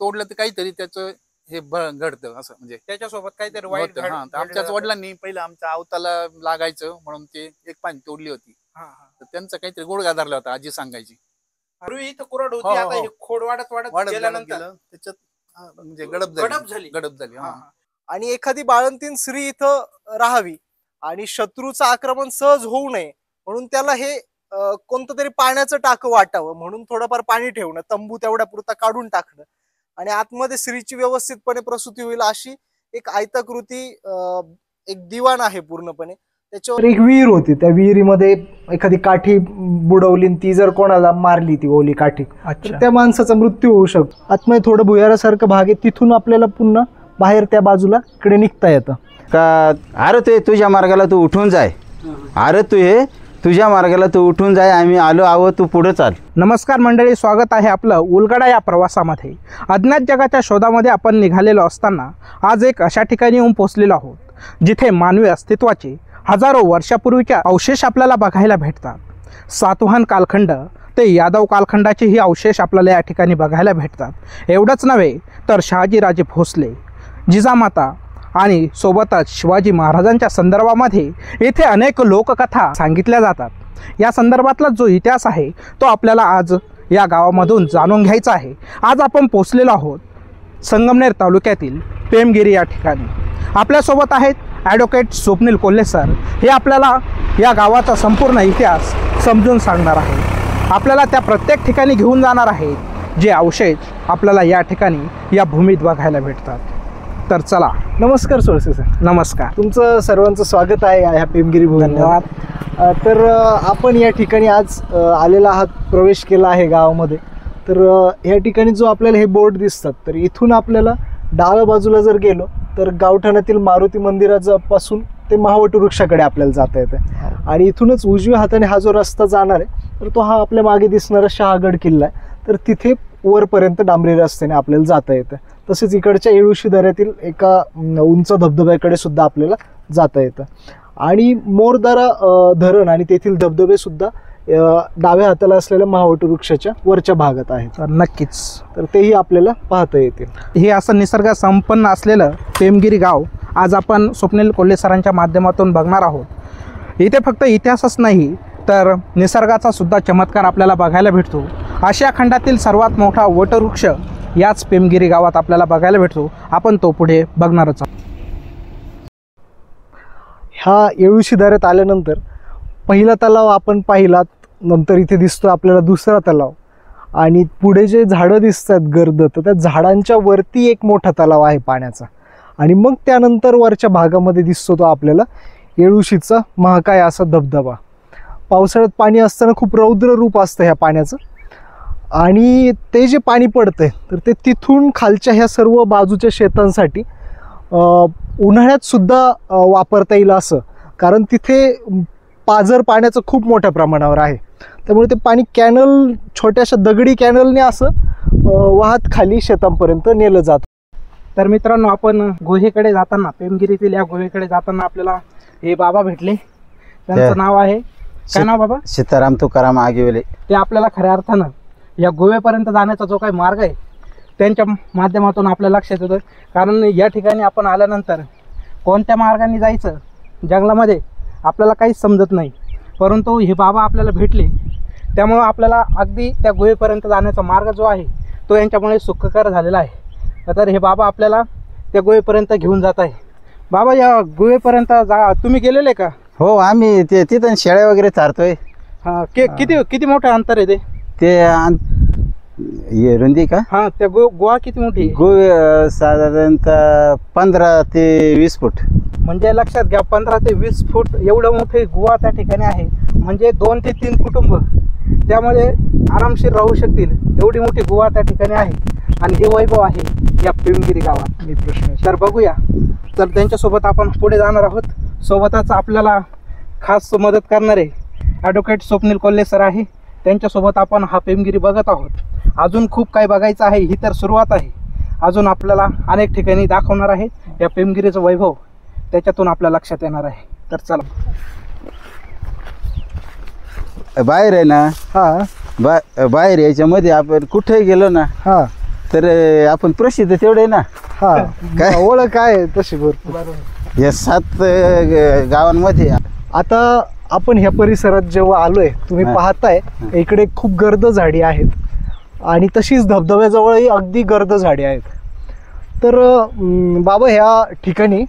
तोडलं तर काहीतरी त्याचं हे घडतं असं, म्हणजे त्याच्यासोबत काहीतरी वाईट आमच्याच वडिलांनी पहिलं आमच्या आवताला लागायचं म्हणून ते एक पाणी तोडली होती, तर त्यांचा काहीतरी गुडघा धरला होता, आजी सांगायची. पूर्वी इथं कुऱ्हाड होती, आता हे खोड वाढत गेल्यानंतर त्याच्यात म्हणजे गडप झाली. आणि एखादी बाळंतीण स्त्री इथं राहावी आणि शत्रूचं आक्रमण सहज होऊ नये म्हणून त्याला हे कोणतं तरी पाण्याचं टाकं वाटावं म्हणून थोडंफार पाणी ठेवणं, तंबू तेवढ्या पुरता काढून टाकणं आणि आतमध्ये स्त्रीची व्यवस्थितपणे प्रसूती होईल अशी एक आयताकृती एक दिवाण आहे पूर्णपणे. त्याच्यावर एक विहीर होती, त्या विहिरीमध्ये एखादी काठी बुडवली, ती जर कोणाला मारली ती ओली काठी, तर त्या माणसाचा मृत्यू होऊ शकतो. आतमध्ये थोडं भुयारासारखं भाग आहे, तिथून आपल्याला पुन्हा बाहेर त्या बाजूला इकडे निघता येतं. का अरे तू तुझ्या मार्गाला तू उठून जाय, अरे तू हे तुझ्या मार्गाला तू उठून जाय, आम्ही आलो आहो, तू पुढे चाल. नमस्कार मंडळी, स्वागत आहे आपलं उलगडा या प्रवासामध्ये. अज्ञात जगाच्या शोधामध्ये आपण निघालेलो असताना आज एक अशा ठिकाणी येऊन पोहोचलेलो आहोत जिथे मानवी अस्तित्वाचे हजारो वर्षापूर्वीच्या अवशेष आपल्याला बघायला भेटतात. सातवाहन कालखंड ते यादव कालखंडाचेही अवशेष आपल्याला या ठिकाणी बघायला भेटतात. एवढंच नव्हे तर शहाजीराजे भोसले, जिजामाता आणि सोबतच शिवाजी महाराजांच्या संदर्भामध्ये येथे अनेक लोककथा सांगितल्या जातात. या संदर्भातला जो इतिहास आहे तो आपल्याला आज या गावामधून जाणून घ्यायचा आहे. आज आपण पोचलेलो आहोत संगमनेर तालुक्यातील पेमगिरी या ठिकाणी. आपल्यासोबत आहेत ॲडव्होकेट स्वप्नील कोल्हे सर. हे आपल्याला या गावाचा संपूर्ण इतिहास समजून सांगणार आहे. आपल्याला त्या प्रत्येक ठिकाणी घेऊन जाणार आहेत जे अवशेष आपल्याला या ठिकाणी या भूमीत बघायला भेटतात. तर चला. नमस्कार सोळसे सर. नमस्कार. तुमचं सर्वांचं स्वागत आहे ह्या पेमगिरी भूमीत. धन्यवाद. तर आपण या ठिकाणी आज आलेला आहात, प्रवेश केला आहे गावामध्ये. तर या ठिकाणी जो आपल्याला हे बोर्ड दिसतात, तर इथून आपल्याला डाव्या बाजूला जर गेलो तर गावठाणातील मारुती मंदिरापासून ते महावट वृक्षाकडे आपल्याला जाता येतं आणि इथूनच उजव्या हाताने हा जो रस्ता जाणार आहे तर तो हा आपल्या मागे दिसणारा शहागड किल्ला आहे. तर तिथे वरपर्यंत डांबरी रस्त्याने आपल्याला जाता येतं. तसेच इकडच्या येळुशी दऱ्यातील एका उंच धबधब्याकडे सुद्धा आपल्याला जाता येतं आणि मोरदारा धरण आणि तेथील धबधबे सुद्धा डाव्या हाताला असलेल्या महावट वृक्षाच्या वरच्या भागात आहेत. तर नक्कीच तर तेही आपल्याला पाहता येतील. हे असं निसर्ग संपन्न असलेलं पेमगिरी गाव आज आपण स्वप्नील कोल्हे सरांच्या माध्यमातून बघणार आहोत. इथे फक्त इतिहासच नाही तर निसर्गाचा सुद्धा चमत्कार आपल्याला बघायला भेटतो. आशिया खंडातील सर्वात मोठा वटवृक्ष याच पेमगिरी गावात आपल्याला बघायला भेटतो. आपण तो पुढे बघणारच आहोत. ह्या येळुशी दऱ्यात आल्यानंतर पहिला तलाव आपण पाहिलात, नंतर इथे दिसतो आपल्याला दुसरा तलाव आणि पुढे जे झाडं दिसतात गर्द, तर त्या झाडांच्या वरती एक मोठा तलाव आहे पाण्याचा आणि मग त्यानंतर वरच्या भागामध्ये दिसतो तो आपल्याला येळुशीचा महाकाय असा धबधबा. पावसाळ्यात पाणी असताना खूप रौद्र रूप असतं ह्या पाण्याचं आणि ते जे पाणी पडतंय तर ते तिथून खालच्या ह्या सर्व बाजूच्या शेतांसाठी उन्हाळ्यात सुद्धा वापरता येईल असं, कारण तिथे पाझर पाण्याचं खूप मोठ्या प्रमाणावर आहे. त्यामुळे ते पाणी कॅनल, छोट्याशा दगडी कॅनलने असं वाहत खाली शेतांपर्यंत नेलं जातं. तर मित्रांनो, आपण गुहेकडे जाताना, पेमगिरीतील या गुहेकडे जाताना आपल्याला हे बाबा भेटले. त्यांचं नाव आहे काय नाव बाबा? सीताराम तुकाराम आगीवले. ते आपल्याला खऱ्या अर्थानं या गुहेपर्यंत जाण्याचा जो काही मार्ग आहे त्यांच्या माध्यमातून आपल्या लक्षात येतं. कारण या ठिकाणी आपण आल्यानंतर कोणत्या मार्गाने जायचं जंगलामध्ये आपल्याला काहीच समजत नाही, परंतु हे बाबा आपल्याला भेटले त्यामुळं आपल्याला अगदी त्या गुहेपर्यंत जाण्याचा मार्ग जो आहे तो यांच्यामुळे सुखकर झालेला आहे. तर हे बाबा आपल्याला त्या गुहेपर्यंत घेऊन जात आहे. बाबा, या गुहेपर्यंत तुम्ही गेलेले का? हो, आम्ही ते तिथं शेळ्या वगैरे चारतोय. हां. किती मोठं अंतर आहे ते रुंदी का? हां. त्या गुहा किती मोठी? साधारणतः 15 ते 20 फूट. म्हणजे लक्षात घ्या, 15 ते 20 फूट एवढं मोठी गुहा त्या ठिकाणी आहे. म्हणजे 2 ते 3 कुटुंब त्यामध्ये आरामशीर राहू शकतील एवढी मोठी गुहा त्या ठिकाणी आहे आणि हे वैभव आहे या पेमगिरी गावात. तर बघूया. तर त्यांच्यासोबत आपण पुढे जाणार आहोत. सोबतच आपल्याला खास मदत करणारे ॲडव्होकेट स्वप्नील कोल्हे सर आहे. त्यांच्यासोबत आपण हा पेमगिरी बघत आहोत. अजून खूप काही बघायचं आहे, ही तर सुरुवात आहे. अजून आपल्याला अनेक ठिकाणी दाखवणार आहे या पेमगिरीचं वैभव, त्याच्यातून आपल्या लक्षात येणार आहे. तर चला. बाहेर आहे ना? हां. बाहेर याच्यामध्ये आपण कुठे गेलो ना, हां, तर आपण प्रसिद्ध तेवढे ना. हा काय? ओळख काय तशी भरपूर या 7 गावांमध्ये. आता आपण ह्या परिसरात जेव्हा आलोय, तुम्ही हा. पाहताय इकडे खूप गर्द झाडी आहेत आणि तशीच धबधब्याजवळही अगदी गर्द झाडी आहेत. तर बाबा ह्या ठिकाणी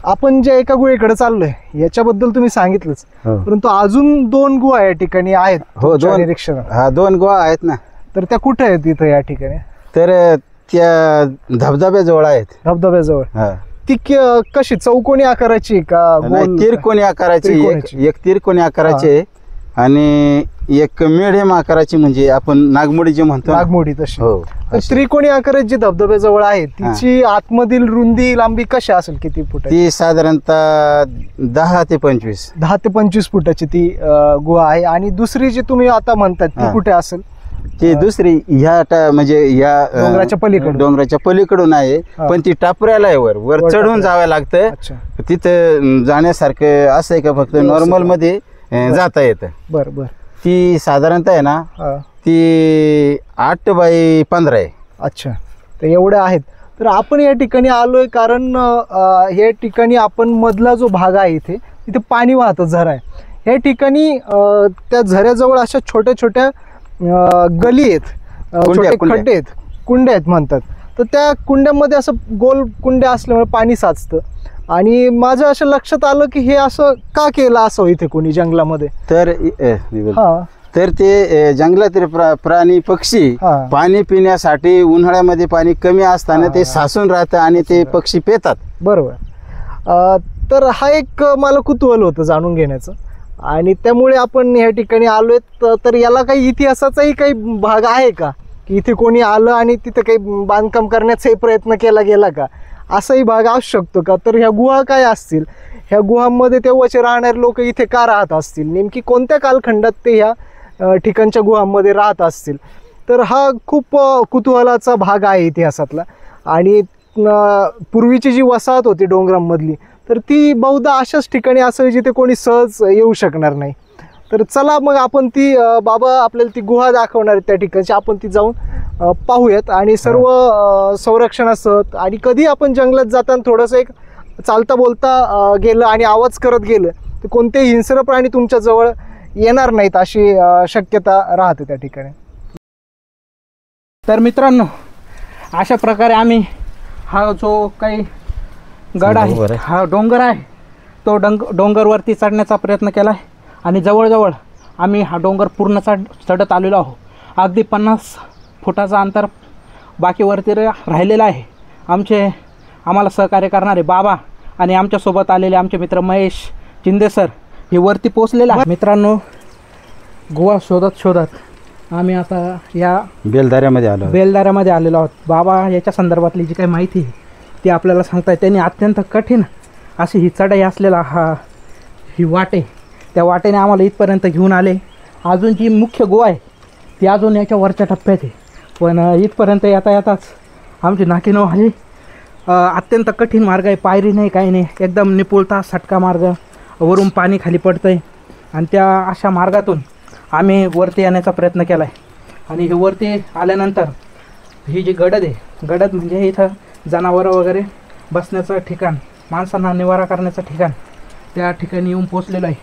आपण ज्या एका गुहेकडे चाललोय याच्याबद्दल तुम्ही सांगितलंच, हो. परंतु अजून 2 गुहा या ठिकाणी आहेत हो, तुमच्या 2. निरीक्षणात. हा 2 गुहा आहेत ना. तर त्या कुठे आहेत इथं या ठिकाणी? तर त्या धबधब्याजवळ आहेत. धबधब्याजवळ हा. ती कशी चौकोनी आकाराची का नाही, गोल? तिरकोणी आकाराची. त्रिकोणाची. एक तिरकोणी आकाराची आहे आणि एक मिडियम आकाराची, म्हणजे आपण नागमोडी जे म्हणतो ना. नागमोडी तशी. हो तर अशी. त्रिकोणी आकाराची जी धबधब्याजवळ आहे तिची आतमधील रुंदी लांबी कशी असेल, किती फूट? ती साधारणतः 10 ते 25. 10 ते 25 फुटाची ती गुहा आहे. आणि दुसरी जी तुम्ही आता म्हणतात ती हा. कुठे असेल? ती दुसरी म्हणजे या डोंगराच्या पलीकडून. डोंगराच्या पलीकडून आहे. हा. पण ती टापऱ्याला आहे, वर वर चढून टापऱ्या. जावं लागतं. अच्छा, तिथं जाण्यासारखं असं आहे का फक्त व्यवस्थित. नॉर्मल मध्ये जाता येतं. बर बर. ती साधारणतः आहे ना, हा. ती 8 बाय 15 आहे. अच्छा, तर एवढ्या आहेत. तर आपण या ठिकाणी आलोय कारण या ठिकाणी आपण मधला जो भाग आहे इथे पाणी वाहतं, झरा आहे. या ठिकाणी त्या झऱ्याजवळ अशा छोट्या छोट्या गली आहेत, छोटे कुंड्या. खड्डे आहेत, कुंड्या आहेत म्हणतात. तर त्या कुंड्यामध्ये असं गोल कुंड्या असल्यामुळे पाणी साचतं. आणि माझ्या असं लक्षात आलं की हे असं का केलं असं इथे कोणी जंगलामध्ये. तर ते जंगलातील प्राणी पक्षी हा. पाणी पिण्यासाठी उन्हाळ्यामध्ये पाणी कमी असताना ते साचून राहतं आणि ते पक्षी पितात. बरोबर. तर हा एक मला कुतूहल होतं जाणून घेण्याचं आणि त्यामुळे आपण या ठिकाणी आलोय. तर याला काही इतिहासाचाही काही भाग आहे का, की इथे कोणी आलं आणि तिथे काही बांधकाम करण्याचाही प्रयत्न केला गेला का, असाही भाग असू शकतो का? तर ह्या गुहा काय असतील, ह्या गुहांमध्ये तेव्हाचे राहणारे लोक इथे का राहत असतील, नेमकी कोणत्या कालखंडात ते ह्या ठिकाणच्या गुहांमध्ये राहत असतील. तर हा खूप कुतूहलाचा भाग आहे इतिहासातला. आणि पूर्वीची जी वसाहत होती डोंगरांमधली, तर ती बहुधा अशाच ठिकाणी असेल जिथे कोणी सहज येऊ शकणार नाही. तर चला मग आपण ती बाबा आपल्याला ती गुहा दाखवणार त्या ठिकाणची, आपण ती जाऊन पाहूयात. आणि सर्व संरक्षणासह आणि कधी आपण जंगलात जाताना थोडंसं एक चालता बोलता गेलं आणि आवाज करत गेलं तर कोणतेही हिंस्र प्राणी तुमच्या जवळ येणार नाहीत अशी शक्यता राहते त्या ठिकाणी. तर मित्रांनो, अशा प्रकारे आम्ही हा जो काही गड आहे, हा डोंगर आहे, तो डोंगरवरती चढण्याचा प्रयत्न केला आहे. आणि जवळजवळ आम्ही हा डोंगर पूर्ण चढत आलेलो आहोत. अगदी 50 फुटाचं अंतर बाकीवरती राहिलेलं आहे. आम्हाला सहकार्य करणारे बाबा आणि आमच्यासोबत आलेले आमचे मित्र महेश चिंदे सर हे वरती पोचलेलं आहे. मित्रांनो, गुहा शोधत आम्ही आता या बेलदाऱ्यामध्ये आलेलो आहोत. बाबा याच्या संदर्भातली जी काही माहिती आहे ती आपल्याला सांगताय. त्यांनी अत्यंत कठीण अशी ही चढाई असलेला ही वाटे, त्या वाटेने आम्हाला इथपर्यंत घेऊन आले. अजून जी मुख्य गुहा आहे ती अजून याच्या वरच्या टप्प्यात आहे, पण इथपर्यंत येताच आमची नाकीनऊ आली. अत्यंत कठीण मार्ग आहे, पायरी नाही, काही नाही, एकदम निपुलता सटका मार्ग, वरून पाणी खाली पडतं आहे. आणि त्या अशा मार्गातून आम्ही वरती येण्याचा प्रयत्न केला आहे. आणि हे वरती आल्यानंतर ही जी गडद आहे, गडद म्हणजे इथं जनावरं वगैरे बसण्याचं ठिकाण, माणसांना निवारा करण्याचं ठिकाण, त्या ठिकाणी येऊन पोचलेलं आहे.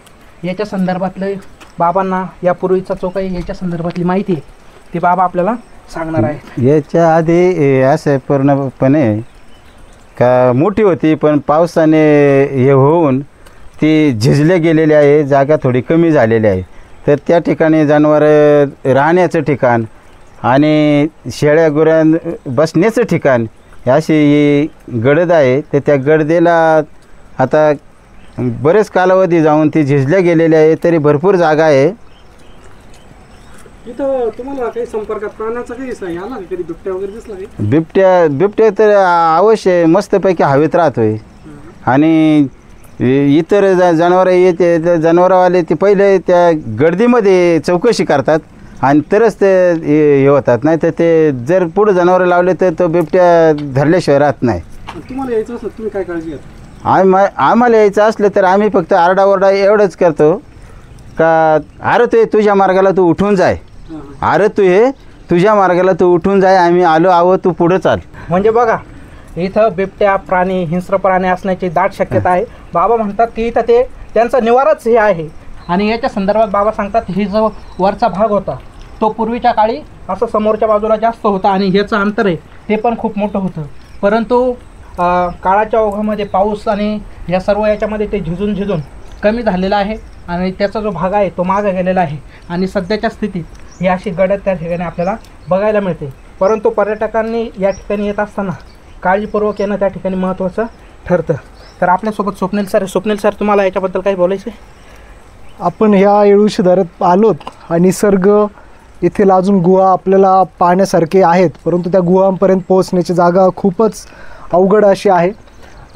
याच्या संदर्भातलं बाबांना यापूर्वीचा जो काही याच्या संदर्भातली माहिती आहे ती बाबा आपल्याला सांगणार आहे. याच्या आधी असं पूर्णपणे का मोठी होती, पण पावसाने हे होऊन ती झिजले गेलेली आहे, जागा थोडी कमी झालेली आहे. तर त्या ठिकाणी जनावरं राहण्याचं ठिकाण आणि शेळ्या गुऱ्या बसण्याचं ठिकाण अशी ही गडद आहे. तर त्या गडदेला आता बरेच कालावधी जाऊन ती झिजल्या गेलेली आहे, तरी भरपूर जागा आहे. इथं तुम्हाला काही संपर्कात प्राण्याचा काही आला का, कधी बिबट्या वगैरे दिसला काही? बिबट्या तर अवश्य मस्तपैकी हवेत राहतोय. आणि इतर जनावरं येते, तर जनावरवाले ते पहिले त्या गर्दीमध्ये चौकशी करतात आणि तरच ते हे होतात. नाही तर ते जर पुढं जनावरं लावले तर तो बिबट्या धरल्याशिवाय राहत नाही. तुम्हाला यायचं असलं तुम्ही काय काळजी घेता? आम्हाला यायचं असलं तर आम्ही फक्त आरडाओरडा एवढंच करतो का अरे तू तुझ्या मार्गाला तू उठून जाय, अरे तू हे तुझ्या मार्गाला तू उठून जाय, आम्ही आलो आहो, तू पुढे चाल. म्हणजे बघा इथं बिबट्या प्राणी हिंस्र प्राणी असण्याची दाट शक्यता आहे. बाबा म्हणतात की इथं ते त्यांचा निवाराच हे आहे. आणि याच्या संदर्भात बाबा सांगतात ही जो वरचा भाग होता तो पूर्वीच्या काळी असं समोरच्या बाजूला जास्त होता आणि ह्याचं अंतर आहे ते पण खूप मोठं होतं. परंतु काळाच्या ओघामध्ये पाऊस आणि या सर्व याच्यामध्ये ते झिजून कमी झालेला आहे आणि त्याचा जो भाग आहे तो मागे गेलेला आहे. आणि सध्याच्या स्थितीत ही अशी गडद त्या ठिकाणी आपल्याला बघायला मिळते. परंतु पर्यटकांनी या ठिकाणी येत असताना काळजीपूर्वक येणं त्या ठिकाणी महत्त्वाचं ठरतं. तर आपल्यासोबत स्वप्नील सर तुम्हाला याच्याबद्दल काही बोलायचं आहे? आपण ह्या येळूशी धरत आलोत आणि निसर्ग येथील अजून गुहा आपल्याला पाहण्यासारखे आहेत, परंतु त्या गुहांपर्यंत पोहोचण्याची जागा खूपच अवघड अशी आहे.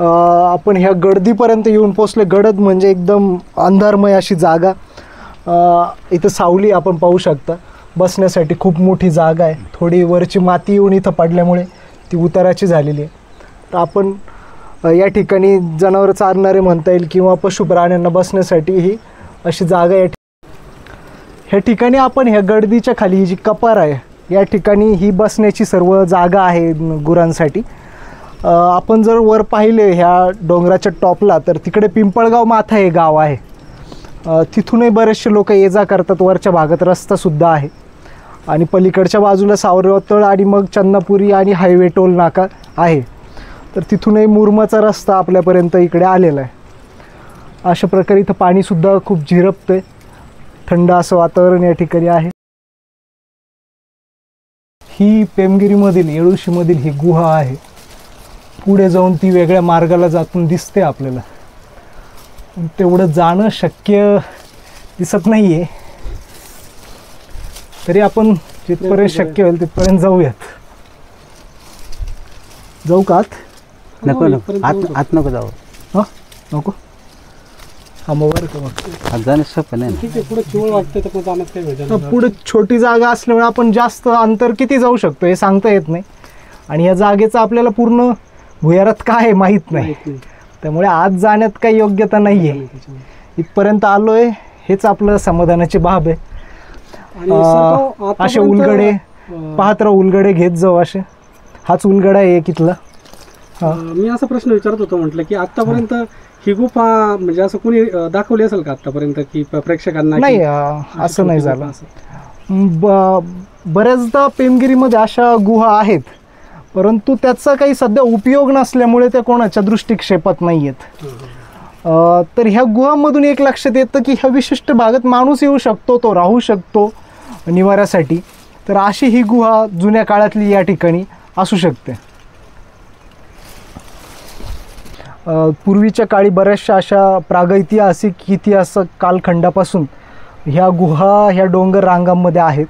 आपण ह्या गडदीपर्यंत येऊन पोचले. गडद म्हणजे एकदम अंधारमय अशी जागा. इथं सावली आपण पाहू शकता, बसण्यासाठी खूप मोठी जागा आहे. थोडी वरची माती येऊन इथं पडल्यामुळे ती उताराची झालेली आहे. तर आपण या ठिकाणी जनावरं चारणारे म्हणता येईल किंवा पशुप्राण्यांना बसण्यासाठी ही अशी जागा ह्या ठिकाणी आपण ह्या गडदीच्या खाली ही जी कपार आहे या ठिकाणी ही बसण्याची सर्व जागा आहे गुरांसाठी. आपण जर वर पाहिले ह्या डोंगराच्या टॉपला तर तिकडे पिंपळगाव माथा हे गाव आहे. तिथूनही बरेचसे लोक ये जा करतात. वरच्या भागात रस्तासुद्धा आहे आणि पलीकडच्या बाजूला सावरतळ आणि मग चन्नापुरी आणि हायवे टोल नाका आहे. तर तिथूनही मुरमाचा रस्ता आपल्यापर्यंत इकडे आलेला आहे. अशा प्रकारे इथं पाणीसुद्धा खूप झिरपतं आहे. थंड असं वातावरण या ठिकाणी आहे. ही पेमगिरीमधील येळूशीमधील ही गुहा आहे. पुढे जाऊन ती वेगळ्या मार्गाला जातून दिसते आपल्याला. तेवढं जाणं शक्य दिसत नाही आहे, तरी आपण जिथपर्यंत शक्य होईल तिथपर्यंत जाऊयात. जाऊ का आत? नको आत नको जाऊ. हां नको. हा मोबाईल का आत जाणं सोपं नाही. पुढे छोटी जागा असल्यामुळे आपण जास्त अंतर किती जाऊ शकतो हे सांगता येत नाही. आणि या जागेचं आपल्याला पूर्ण भुयारात काय आहे माहीत नाही, त्यामुळे आज जाण्यात काही योग्यता नाही आहे. इथपर्यंत आलो आहे हेच आपलं समाधानाची बाब आहे. असे उलगडे पाहत राहू, उलगडे घेत जाऊ. असे हाच उलगडा आहे इथला. मी असा प्रश्न विचारत होतो, म्हटलं की आतापर्यंत ही गुफा म्हणजे असं कोणी दाखवली असेल का आतापर्यंत की प्रेक्षकांना? नाही, असं नाही झालं. बऱ्याचदा पेमगिरीमध्ये अशा गुहा आहेत, परंतु त्याचा काही सध्या उपयोग नसल्यामुळे त्या कोणाच्या दृष्टिक्षेपात नाही आहेत. तर ह्या गुहांमधून एक लक्षात येतं की ह्या विशिष्ट भागात माणूस येऊ शकतो, तो राहू शकतो निवाऱ्यासाठी. तर अशी ही गुहा जुन्या काळातली या ठिकाणी असू शकते. पूर्वीच्या काळी बऱ्याचशा अशा प्रागैतिहासिक इतिहासक कालखंडापासून ह्या गुहा ह्या डोंगर रांगांमध्ये आहेत.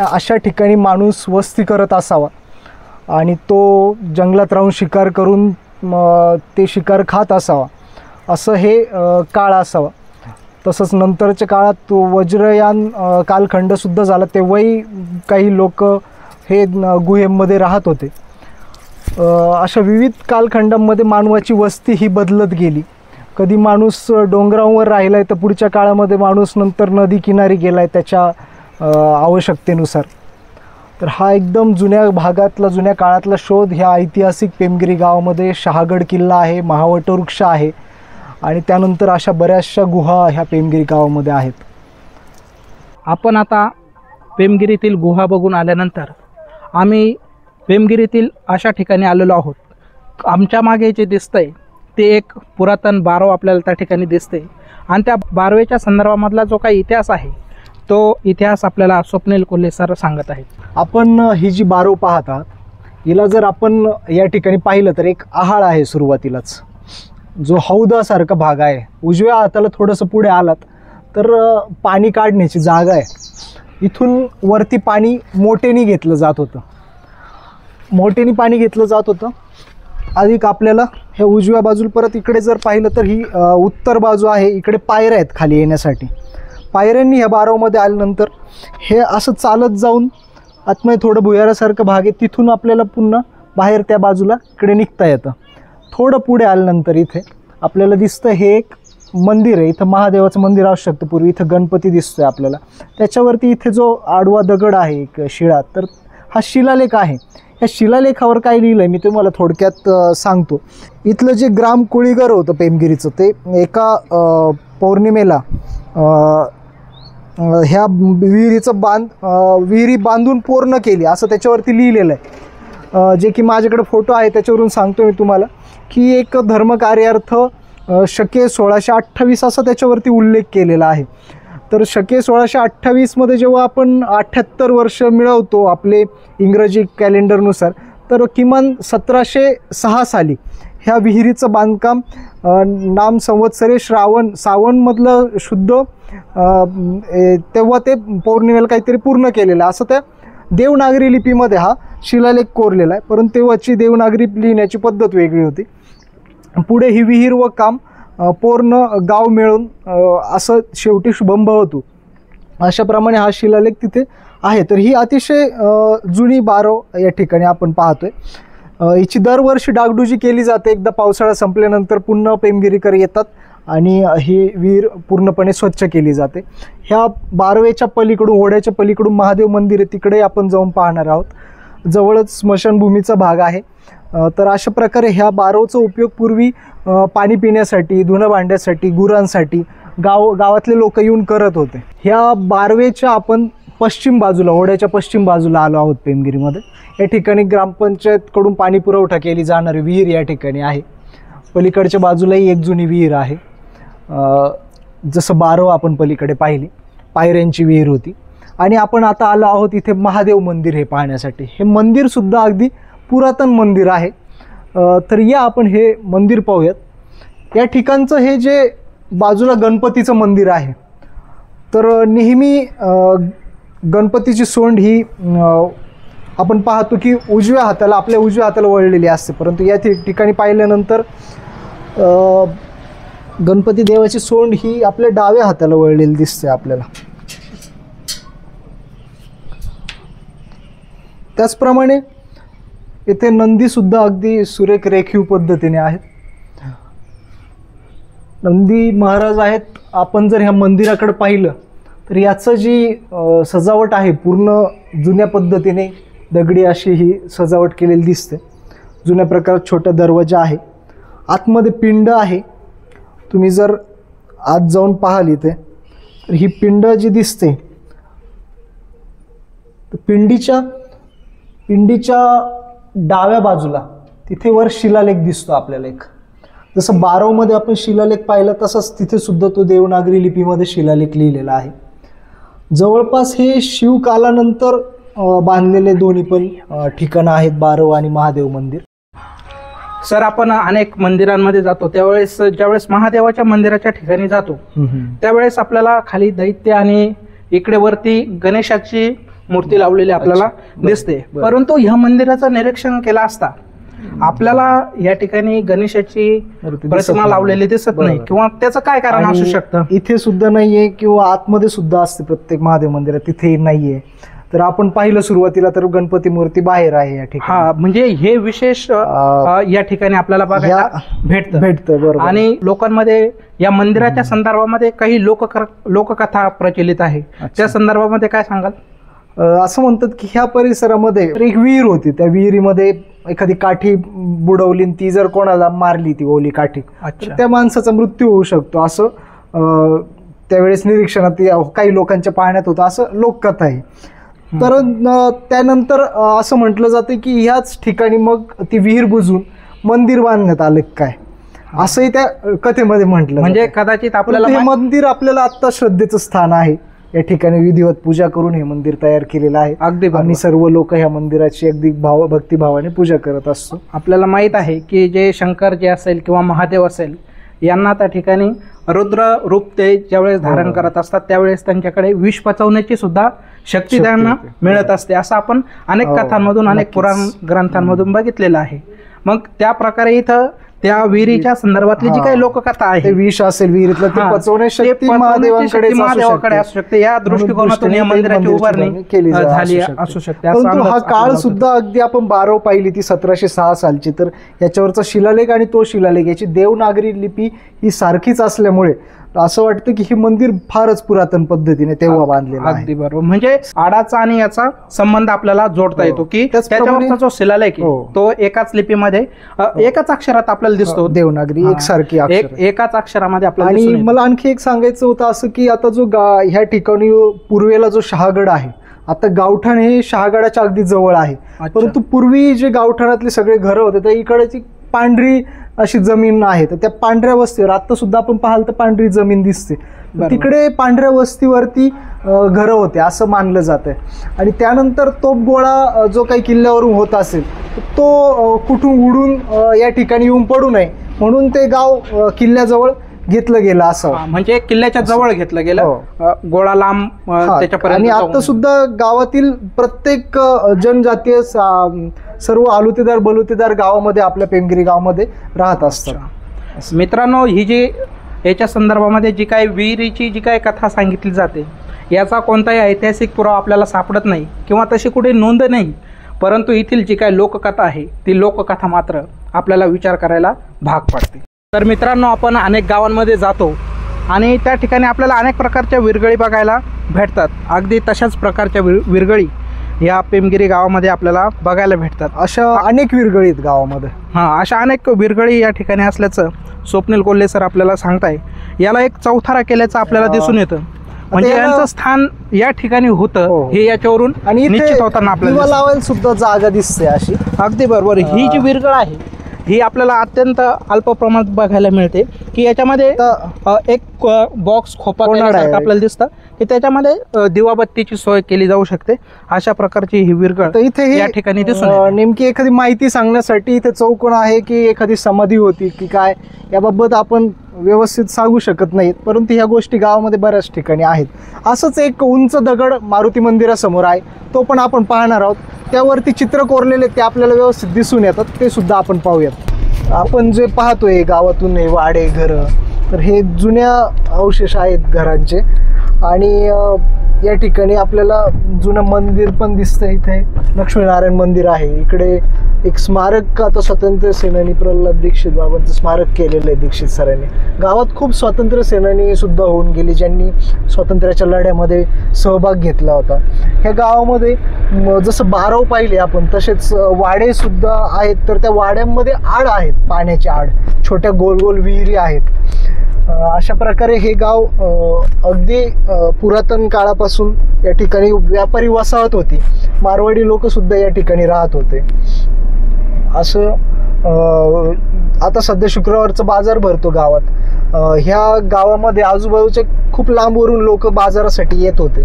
अशा ठिकाणी माणूस वस्ती करत असावा आणि तो जंगलात राहून शिकार करून ते शिकार खात असावा, असं हे काळ असावा. तसंच नंतरच्या काळात तो वज्रयान कालखंडसुद्धा झाला, तेव्हाही काही लोक हे गुहेमध्ये राहत होते. अशा विविध कालखंडांमध्ये मानवाची वस्ती ही बदलत गेली. कधी माणूस डोंगरांवर राहिला आहे तर पुढच्या काळामध्ये माणूस नंतर नदी किनारी गेला आहे त्याच्या आवश्यकतेनुसार. तर हा एकदम जुन्या भागातला जुन्या काळातला शोध ह्या ऐतिहासिक पेमगिरी गावामध्ये शहागड किल्ला आहे, महावटवृक्ष आहे आणि त्यानंतर अशा बऱ्याचशा गुहा ह्या पेमगिरी गावामध्ये आहेत. आपण आता पेमगिरीतील गुहा बघून आल्यानंतर आम्ही पेमगिरीतील अशा ठिकाणी आलेलो आहोत. आमच्या मागे जे दिसतंय ते एक पुरातन बारव आपल्याला त्या ठिकाणी दिसते आणि त्या बारवेच्या संदर्भामधला जो काही इतिहास आहे तो इतिहास आपल्याला स्वप्नील कोल्हे सर सांगत आहेत. आपण ही जी बारव पाहत आहात हिला जर आपण या ठिकाणी पाहिलं तर एक आहाळ आहे सुरुवातीलाच, जो हौदासारखा भाग आहे. उजव्या हाताला थोडंसं पुढे आलात तर पाणी काढण्याची जागा आहे. इथून वरती पाणी मोटेनी घेतलं जात होतं. पाणी घेतलं जात होतं. अधिक आपल्याला हे उजव्या बाजूला परत इकडे जर पाहिलं तर ही उत्तर बाजू आहे. इकडे पायऱ्या आहेत खाली येण्यासाठी. पायऱ्यांनी ह्या बारवमध्ये आल्यानंतर हे असं चालत जाऊन आतमध्ये थोडं भुयारासारखं भाग आहे, तिथून आपल्याला पुन्हा बाहेर त्या बाजूला इकडे निघता येतं. थोडं पुढे आल्यानंतर इथे आपल्याला दिसतं हे एक मंदिर आहे, इथं महादेवाचं मंदिर असू शकतं पूर्वी, इथं गणपती दिसतोय आपल्याला, त्याच्यावरती इथे जो आडवा दगड आहे एक शिळा, तर हा शिलालेख आहे. या शिलालेखावर काय लिहिलं आहे मी तुम्हाला थोडक्यात सांगतो. इथलं जे ग्राम कुळीगर होतं पेमगिरीचं, ते एका पौर्णिमेला ह्या विहिरी बांधून पूर्ण केली असं त्याच्यावरती लिहिलेलं आहे. जे की माझ्याकडे फोटो आहे त्याच्यावरून सांगतो मी तुम्हाला की एक धर्मकार्यार्थ शके 1628 असा त्याच्यावरती उल्लेख केलेला आहे. तर शके 1628मध्ये जेव्हा आपण 78 वर्ष मिळवतो आपले इंग्रजी कॅलेंडरनुसार, तर किमान 1706 साली ह्या विहिरीचं बांधकाम नाम संवत्सरे सावनमधलं शुद्ध तेव्हा ते पौर्णिमेला काहीतरी पूर्ण केलेलं असं त्या देवनागरी लिपीमध्ये हा शिलालेख कोरलेला आहे. परंतु तेव्हाची देवनागरी लिहिण्याची पद्धत वेगळी होती. पुढे ही विहीर व काम पूर्ण गाव मिळून असं शेवटी शुभंभ होतो. अशाप्रमाणे हा शिलालेख तिथे आहे. तर ही अतिशय जुनी बारव या ठिकाणी आपण पाहतोय. हिची दरवर्षी डागडुजी केली जाते. एकदा पावसाळा संपल्यानंतर पुन्हा पेमगिरीकर येतात आणि ही विहीर पूर्णपणे स्वच्छ केली जाते. ह्या बारवेच्या पलीकडून, ओढ्याच्या पलीकडून महादेव मंदिर आहे, तिकडे आपण जाऊन पाहणार आहोत. जवळच स्मशानभूमीचा भाग आहे. तर अशा प्रकारे ह्या बारवचा उपयोग पूर्वी पाणी पिण्यासाठी, धुणं भांड्यासाठी, गुरांसाठी गावातले लोक येऊन करत होते. ह्या बारवेच्या आपण पश्चिम बाजूला, ओढ्याच्या पश्चिम बाजूला आलो आहोत पेमगिरीमध्ये. या ठिकाणी ग्रामपंचायतकडून पाणी पुरवठा केली जाणारी विहीर या ठिकाणी आहे. पलीकडच्या बाजूलाही एक जुनी विहीर आहे. जसं बारव आपण पलीकडे पाहिली, पायऱ्यांची विहीर होती. आणि आपण आता आलो आहोत इथे महादेव मंदिर हे पाहण्यासाठी. हे मंदिरसुद्धा अगदी पुरातन मंदिर आहे. तर या आपण हे मंदिर पाहूयात. या ठिकाणचं हे जे बाजूला गणपतीचं मंदिर आहे, तर नेहमी गणपतीची सोंड ही आपण पाहतो की उजव्या हाताला वळलेली असते. परंतु या ठिकाणी पाहिल्यानंतर गणपती देवाची सोंड ही आपल्या डाव्या हाताला वळलेली दिसते आपल्याला. त्याचप्रमाणे इथे नंदीसुद्धा अगदी सुरेख रेखीव पद्धतीने आहेत. नंदी महाराज आहेत. आपण जर ह्या मंदिराकडे पाहिलं तर याचं जी सजावट आहे पूर्ण जुन्या पद्धतीने दगडी अशी ही सजावट केलेली दिसते. जुन्या प्रकारात छोटा दरवाजा आहे. आतमध्ये पिंड आहे. तुम्ही जर आत जाऊन पाहाल इथे तर ही पिंड जी दिसते, तर पिंडीच्या डाव्या बाजूला तिथे वर शिलालेख दिसतो आपल्याला एक. जसं बारवमध्ये आपण शिलालेख पाहिला तसाच तिथे सुद्धा तो देवनागरी लिपीमध्ये शिलालेख लिहिलेला आहे. जवळपास हे शिवकालानंतर बांधलेले दोन्ही पण ठिकाणं आहेत, बारव आणि महादेव मंदिर. सर, आपण अनेक मंदिरांमध्ये जातो, त्यावेळेस ज्यावेळेस महादेवाच्या मंदिराच्या ठिकाणी जातो त्यावेळेस आपल्याला खाली दैत्य आणि इकडे वरती गणेशाची मूर्ती लावलेली आपल्याला दिसते. परंतु ह्या मंदिराचं निरीक्षण केलं असता आपल्याला या ठिकाणी गणेशाची प्रतिमा लावलेली दिसत नाही, किंवा त्याचं काय कारण असू शकतं? इथे सुद्धा नाहीये किंवा आतमध्ये सुद्धा असते प्रत्येक महादेव मंदिरात, तिथे नाहीये. तर आपण पाहिलं सुरुवातीला तर गणपती मूर्ती बाहेर आहे या ठिकाणी. हा, म्हणजे हे विशेष या ठिकाणी आपल्याला बघायला भेटतं. बरोबर. आणि लोकांमध्ये या मंदिराच्या संदर्भामध्ये काही लोककथा प्रचलित आहे, त्या संदर्भामध्ये काय सांगाल? असं म्हणतात की ह्या परिसरामध्ये एक विहीर होती. त्या विहिरीमध्ये एखादी काठी बुडवली, ती जर कोणाला मारली ती ओली काठी, तर त्या माणसाचा मृत्यू होऊ शकतो, असं त्यावेळेस निरीक्षणात काही लोकांच्या पाहण्यात होतं, असं लोककथा आहे. तर त्यानंतर असं म्हटलं जातं की ह्याच ठिकाणी मग ती विहीर बुजून मंदिर बांधण्यात आलं काय, असंही त्या कथेमध्ये म्हटलं. म्हणजे कदाचित आपल्याला हे मंदिर आपल्याला आत्ता श्रद्धेचं स्थान आहे. या ठिकाणी विधिवत पूजा करून हे मंदिर तयार केलेलं आहे. अगदी. आणि सर्व लोक ह्या मंदिराची अगदी भक्तिभावाने पूजा करत असतो. आपल्याला माहित आहे की जे शंकर जे असेल किंवा महादेव असेल, यांना त्या ठिकाणी रुद्र रूप ते ज्यावेळेस धारण करत असतात त्यावेळेस त्यांच्याकडे विष पचवण्याची सुद्धा शक्ती त्यांना मिळत असते, असं आपण अनेक कथांमधून, अनेक पुराण ग्रंथांमधून बघितलेलं आहे. मग त्या प्रकारे इथं त्या विहिरीच्या संदर्भातली जी काही लोककथा ते आहे विष असेल विहिरीतलं ते हा, पचवण्याची ते शक्ती पचवण्याची शक्ती महादेवाकडे असू शकते. शकते. या दृष्टिकोनातून या मंदिराची उभारणी केली झाली असू शकते असा परंतु हा अंदाज काळ आपल्याला सुद्धा अगदी आपण 12 पाहिली ती 1706 सालची, तर याच्यावरचा शिलालेख आणि तो शिलालेख याची देवनागरी लिपी ही सारखीच असल्यामुळे असं वाटतं की हे मंदिर फारच पुरातन पद्धतीने तेव्हा बांधलेलं आहे. अगदी बरोबर. म्हणजे आडाचा आणि याचा संबंध आपल्याला जोडता येतो की त्याचप्रमाणे- त्याच्यावरचा जो शिलालेख आहे हो. तो एकाच लिपीमध्ये एकाच अक्षरात आपल्याला दिसतो. देवनागरी हा. एकसारखी अक्षरं. एकाच अक्षरामध्ये आपल्याला आणि दिसून येतं. मला आणखी एक सांगायचं होतं असं की आता जो ह्या ठिकाणी पूर्वेला जो शहागड आहे, आता गावठाण हे शहागडाच्या अगदी जवळ आहे. अच्छा. परंतु पूर्वी जे गावठाणातले सगळे घरं होते त्या इकडची पांढरी अशी जमीन आहे, तर त्या पांढऱ्या वस्तीवर आता सुद्धा आपण पाहाल तर पांढरी जमीन दिसते. बरोबर. तिकडे पांढऱ्या वस्तीवरती घरं होते असं मानलं जात आहे. आणि त्यानंतर तोफगोळा जो काही किल्ल्यावरून होत असेल तो कुठून उडून या ठिकाणी येऊन पडू नये म्हणून ते गाव किल्ल्याजवळ घेतलं गेलं असं. हा, म्हणजे किल्ल्याच्या जवळ घेतलं गेलं. हो. गोळा लांब हा, त्याच्यापर्यंत आणि जाऊन- आता सुद्धा गावातील प्रत्येक जनजातीय सर्व आलुतेदार बलुतेदार गावामध्ये आपल्या पेमगिरी गावामध्ये राहत असतात. मित्रांनो, ही जी याच्या संदर्भामध्ये जी काही विहिरीची जी काही कथा सांगितली जाते याचा कोणताही ऐतिहासिक पुरावा आपल्याला सापडत नाही किंवा तशी कुठे नोंद नाही, परंतु येथील जी काही लोककथा आहे ती लोककथा मात्र आपल्याला विचार करायला भाग पाडते. तर मित्रांनो, आपण अनेक गावांमध्ये जातो आणि त्या ठिकाणी आपल्याला अनेक प्रकारच्या विरगळी बघायला भेटतात. अगदी तशाच प्रकारच्या विरगळी या पेमगिरी गावामध्ये आपल्याला बघायला भेटतात. अशा अनेक विरगळी आहेत गावामध्ये. हां, अशा अनेक विरगळी या ठिकाणी असल्याचं स्वप्नील कोल्हे सर आपल्याला सांगताय. याला एक चौथारा केल्याचं आपल्याला दिसून येतं. म्हणजे याला- यांचं स्थान या ठिकाणी होतं हो. हे याच्यावरून आणि इथे निश्चित होताना आपल्याला दिवा दिसतं. लावायला सुद्धा जागा दिसते अशी. अगदी बरोबर. ही जी विरगळ आहे ही आपल्याला अत्यंत अल्प प्रमाणात बघायला मिळते की याच्यामध्ये एक बॉक्स खोपा कोनाड आहे. केल्यासारखं आपल्याला दिसतं की त्याच्यामध्ये दिवाबत्तीची सोय केली जाऊ शकते. अशा प्रकारची ही विरगळ तर इथे या ठिकाणी दिसून येते. नेमकी एखादी माहिती सांगण्यासाठी इथे चौकोन आहे की एखादी समाधी होती की काय याबाबत आपण व्यवस्थित सांगू शकत नाहीत, परंतु ह्या गोष्टी गावामध्ये बऱ्याच ठिकाणी आहेत. असंच एक उंच दगड मारुती मंदिरासमोर आहे, तो पण आपण पाहणार आहोत. त्यावरती चित्र कोरलेले ते आपल्याला व्यवस्थित दिसून येतात, ते सुद्धा आपण पाहूयात. आपण जे पाहतोय गावातून हे वाडे घरं, तर हे जुन्या अवशेष आहेत घरांचे. आणि या ठिकाणी आपल्याला जुनं मंदिर पण दिसतंय. इथे लक्ष्मीनारायण मंदिर आहे. इकडे एक स्मारक आता स्वातंत्र्य सेनानी प्रल्हाद दीक्षित बाबांचं स्मारक केलेलं आहे दीक्षित सरांनी. गावात खूप स्वातंत्र्य सेनानी सुद्धा होऊन गेली ज्यांनी स्वातंत्र्याच्या लढ्यामध्ये सहभाग घेतला होता. ह्या गावामध्ये जसं बारव पाहिले आपण तसेच वाडे सुद्धा आहेत. तर त्या वाड्यांमध्ये आड आहेत, पाण्याची आड, छोट्या गोल गोल विहिरी आहेत. अशा प्रकारे हे गाव अगदी पुरातन काळापासून या ठिकाणी व्यापारी वसाहत होती. मारवाडी लोक सुद्धा या ठिकाणी राहत होते. असं आता सध्या शुक्रवारचा बाजार भरतो गावात. ह्या गावामध्ये आजूबाजूचे खूप लांबवरून लोक बाजारासाठी येत होते.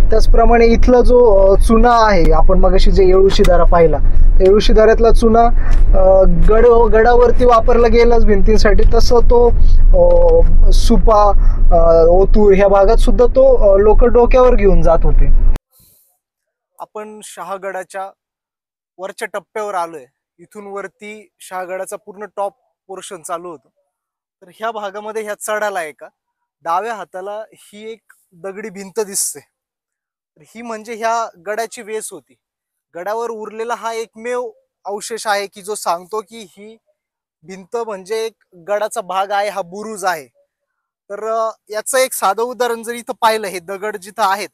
त्याचप्रमाणे इथला जो चुना आहे, आपण मगाशी जे येळूशिदारा पाहिला, त्या येळूशिदाऱ्यातला चुना गडावरती वापरला गेलाच भिंतींसाठी, तसं तो सुपा ओतूर ह्या भागात सुद्धा तो लोक डोक्यावर घेऊन जात होते. आपण शहागडाच्या वरच्या टप्प्यावर आलोय. इथून वरती शहागडाचा पूर्ण टॉप पोर्शन चालू होतो. तर ह्या भागामध्ये ह्या चढाला आहे का डाव्या हाताला ही एक दगडी भिंत दिसते. ही म्हणजे ह्या गडाची वेस होती. गडावर उरलेला हा एकमेव अवशेष आहे की जो सांगतो की ही भिंत म्हणजे एक गडाचा भाग आहे, हा बुरुज आहे. तर याचं एक साधं उदाहरण जर इथं पाहिलं, हे दगड जिथं आहेत,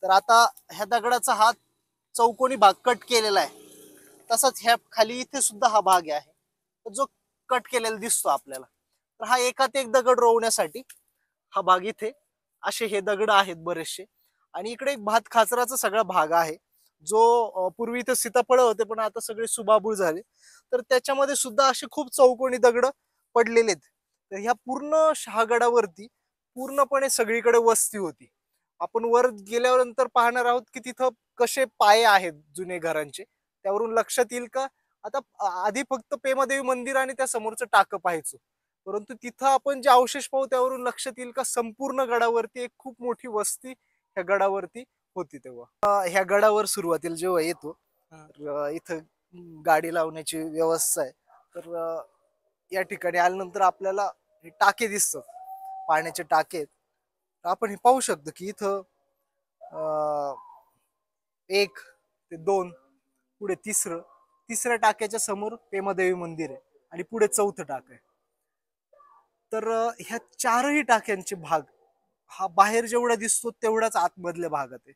तर आता ह्या दगडाचा हा चौकोनी भाग कट केलेला आहे. तसाच ह्या खाली इथे सुद्धा हा भाग आहे जो कट केलेला दिसतो आपल्याला. तर हा एकात एक दगड रोवण्यासाठी हा भाग इथे असे हे दगड आहेत बरेचसे. आणि इकडे एक भात खाचराचा सगळा भाग आहे जो पूर्वी इथे सीताफळ होते पण आता सगळे सुबाबूळ झाले. तर त्याच्यामध्ये सुद्धा असे खूप चौकोनी दगड पडलेले आहेत. तर ह्या पूर्ण शहागडावरती पूर्णपणे सगळीकडे वस्ती होती. आपण वर गेल्यानंतर पाहणार आहोत की तिथं कसे पाये आहेत जुने घरांचे. त्यावरून लक्षात येईल का आता आधी फक्त पेमादेवी मंदिर आणि त्या समोरचं टाकं पाहायचो, परंतु तिथं आपण जे अवशेष पाहू त्यावरून लक्षात येईल का संपूर्ण गडावरती एक खूप मोठी वस्ती ह्या गडावरती होती. तेव्हा ह्या गडावर सुरुवातीला जेव्हा येतो इथं गाडी लावण्याची व्यवस्था आहे. तर या ठिकाणी आल्यानंतर आपल्याला हे टाके दिसतात, पाण्याचे टाके आहेत. आपण हे पाहू शकतो की इथं 1 ते 2, पुढे तिसऱ्या टाक्याच्या समोर पेमादेवी मंदिर आहे आणि पुढे 4थं टाक आहे. तर ह्या 4ही टाक्यांचे भाग हा बाहेर जेवढा दिसतो तेवढाच आतमधल्या भागात आहे.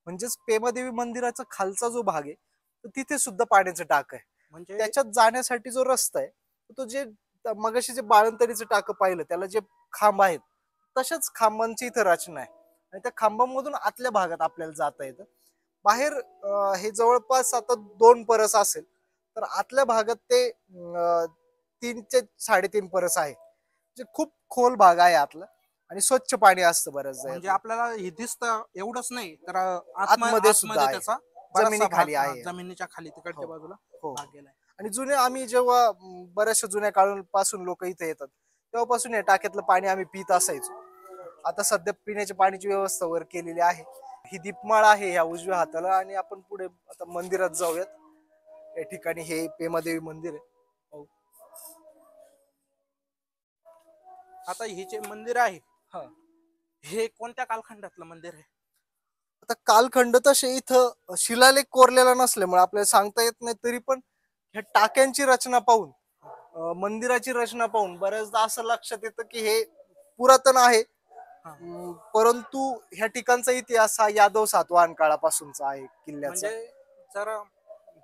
म्हणजेच पेमादेवी मंदिराचा खालचा जो भाग आहे तर तिथे सुद्धा पाण्याचं टाक आहे. म्हणजे त्याच्यात जाण्यासाठी जो रस्ता आहे तो जे मगाशी जे बाळंतरीचं टाकं पाहिलं त्याला जे खांब आहेत तशाच खांबांची इथं रचना आहे आणि त्या खांबांमधून आतल्या भागात आपल्याला जाता येतं. बाहेर हे जवळपास आता 2 परस असेल तर आतल्या भागात ते 3 ते 3.5 परस आहे. जे खूप खोल भाग आहे आतला आणि स्वच्छ पाणी असतं बऱ्याचदा. म्हणजे आपल्याला हे दिसतं एवढंच नाही तर आतमध्ये सुद्धा आहे. त्याचा जमिनीखाली आहे. जमिनीच्या खाली तिकडच्या बाजूला भाग गेलाय. आणि जुने आम्ही जेव्हा बऱ्याचशा जुन्या काळापासून लोक इथे येतात तेव्हापासून या टाक्यातलं पाणी आम्ही पित असायचो. आता सध्या पिण्याच्या पाण्याची व्यवस्था वर केलेली आहे. ही दीपमाळ आहे या उजव्या हाताला आणि आपण पुढे आता मंदिरात जाऊयात. या ठिकाणी हे पेमादेवी मंदिर आहे. आता हे जे मंदिर आहे हे कोणत्या कालखंडातलं मंदिर आहे? आता कालखंड तसे इथं शिलालेख कोरलेला नसल्यामुळे आपल्याला सांगता येत नाही, तरी पण ह्या टाक्यांची रचना पाहून मंदिराची रचना पाहून बऱ्याचदा असं लक्षात येतं की हे पुरातन आहे. परंतु ह्या ठिकाणचा इतिहास हा यादव सातवाहन काळापासूनचा आहे किल्ल्याचा. म्हणजे जर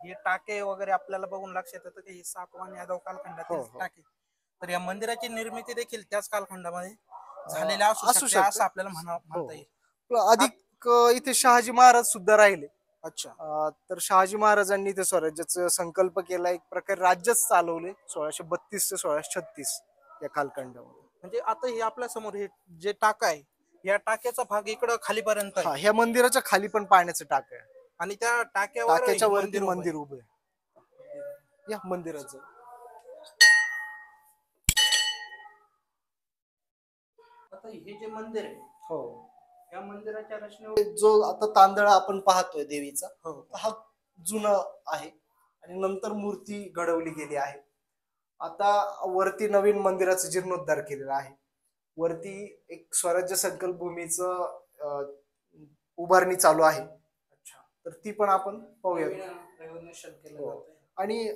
हे टाके वगैरे आपल्याला बघून लक्षात येतं की हे सातवाहन यादव कालखंडातील टाके, तर या मंदिराची निर्मिती देखील त्याच कालखंडामध्ये झालेल्या असू शकते असं आपल्याला म्हणता येईल. अधिक इथे शहाजी महाराज सुद्धा राहिले. अच्छा. तर शहाजी महाराजांनी इथे स्वराज्याचा संकल्प केला, एक प्रकारे राज्यच चालवले 1632 ते 1636 या कालखंडामध्ये. म्हणजे आता हे आपल्या समोर हे जे टाका आहे या टाक्याचा भाग इकडं खालीपर्यंत आहे. ह्या मंदिराच्या खाली पण पाण्याचं टाक आहे आणि त्या टाक्याच्या वरती मंदिर उभं आहे. या मंदिराचं आता हे जे मंदिर आहे हो या मंदिराच्या रचनेवर जो आता तांदळा आपण पाहतोय देवीचा हा जुना आहे आणि नंतर मूर्ती घडवली गेली आहे. आता वरती नवीन मंदिराचा जीर्णोद्धार केलेला आहे. वरती एक स्वराज्य संकल्प भूमीचं उभारणी चालू आहे. अच्छा. तर ती पण आपण पाहूया. आणि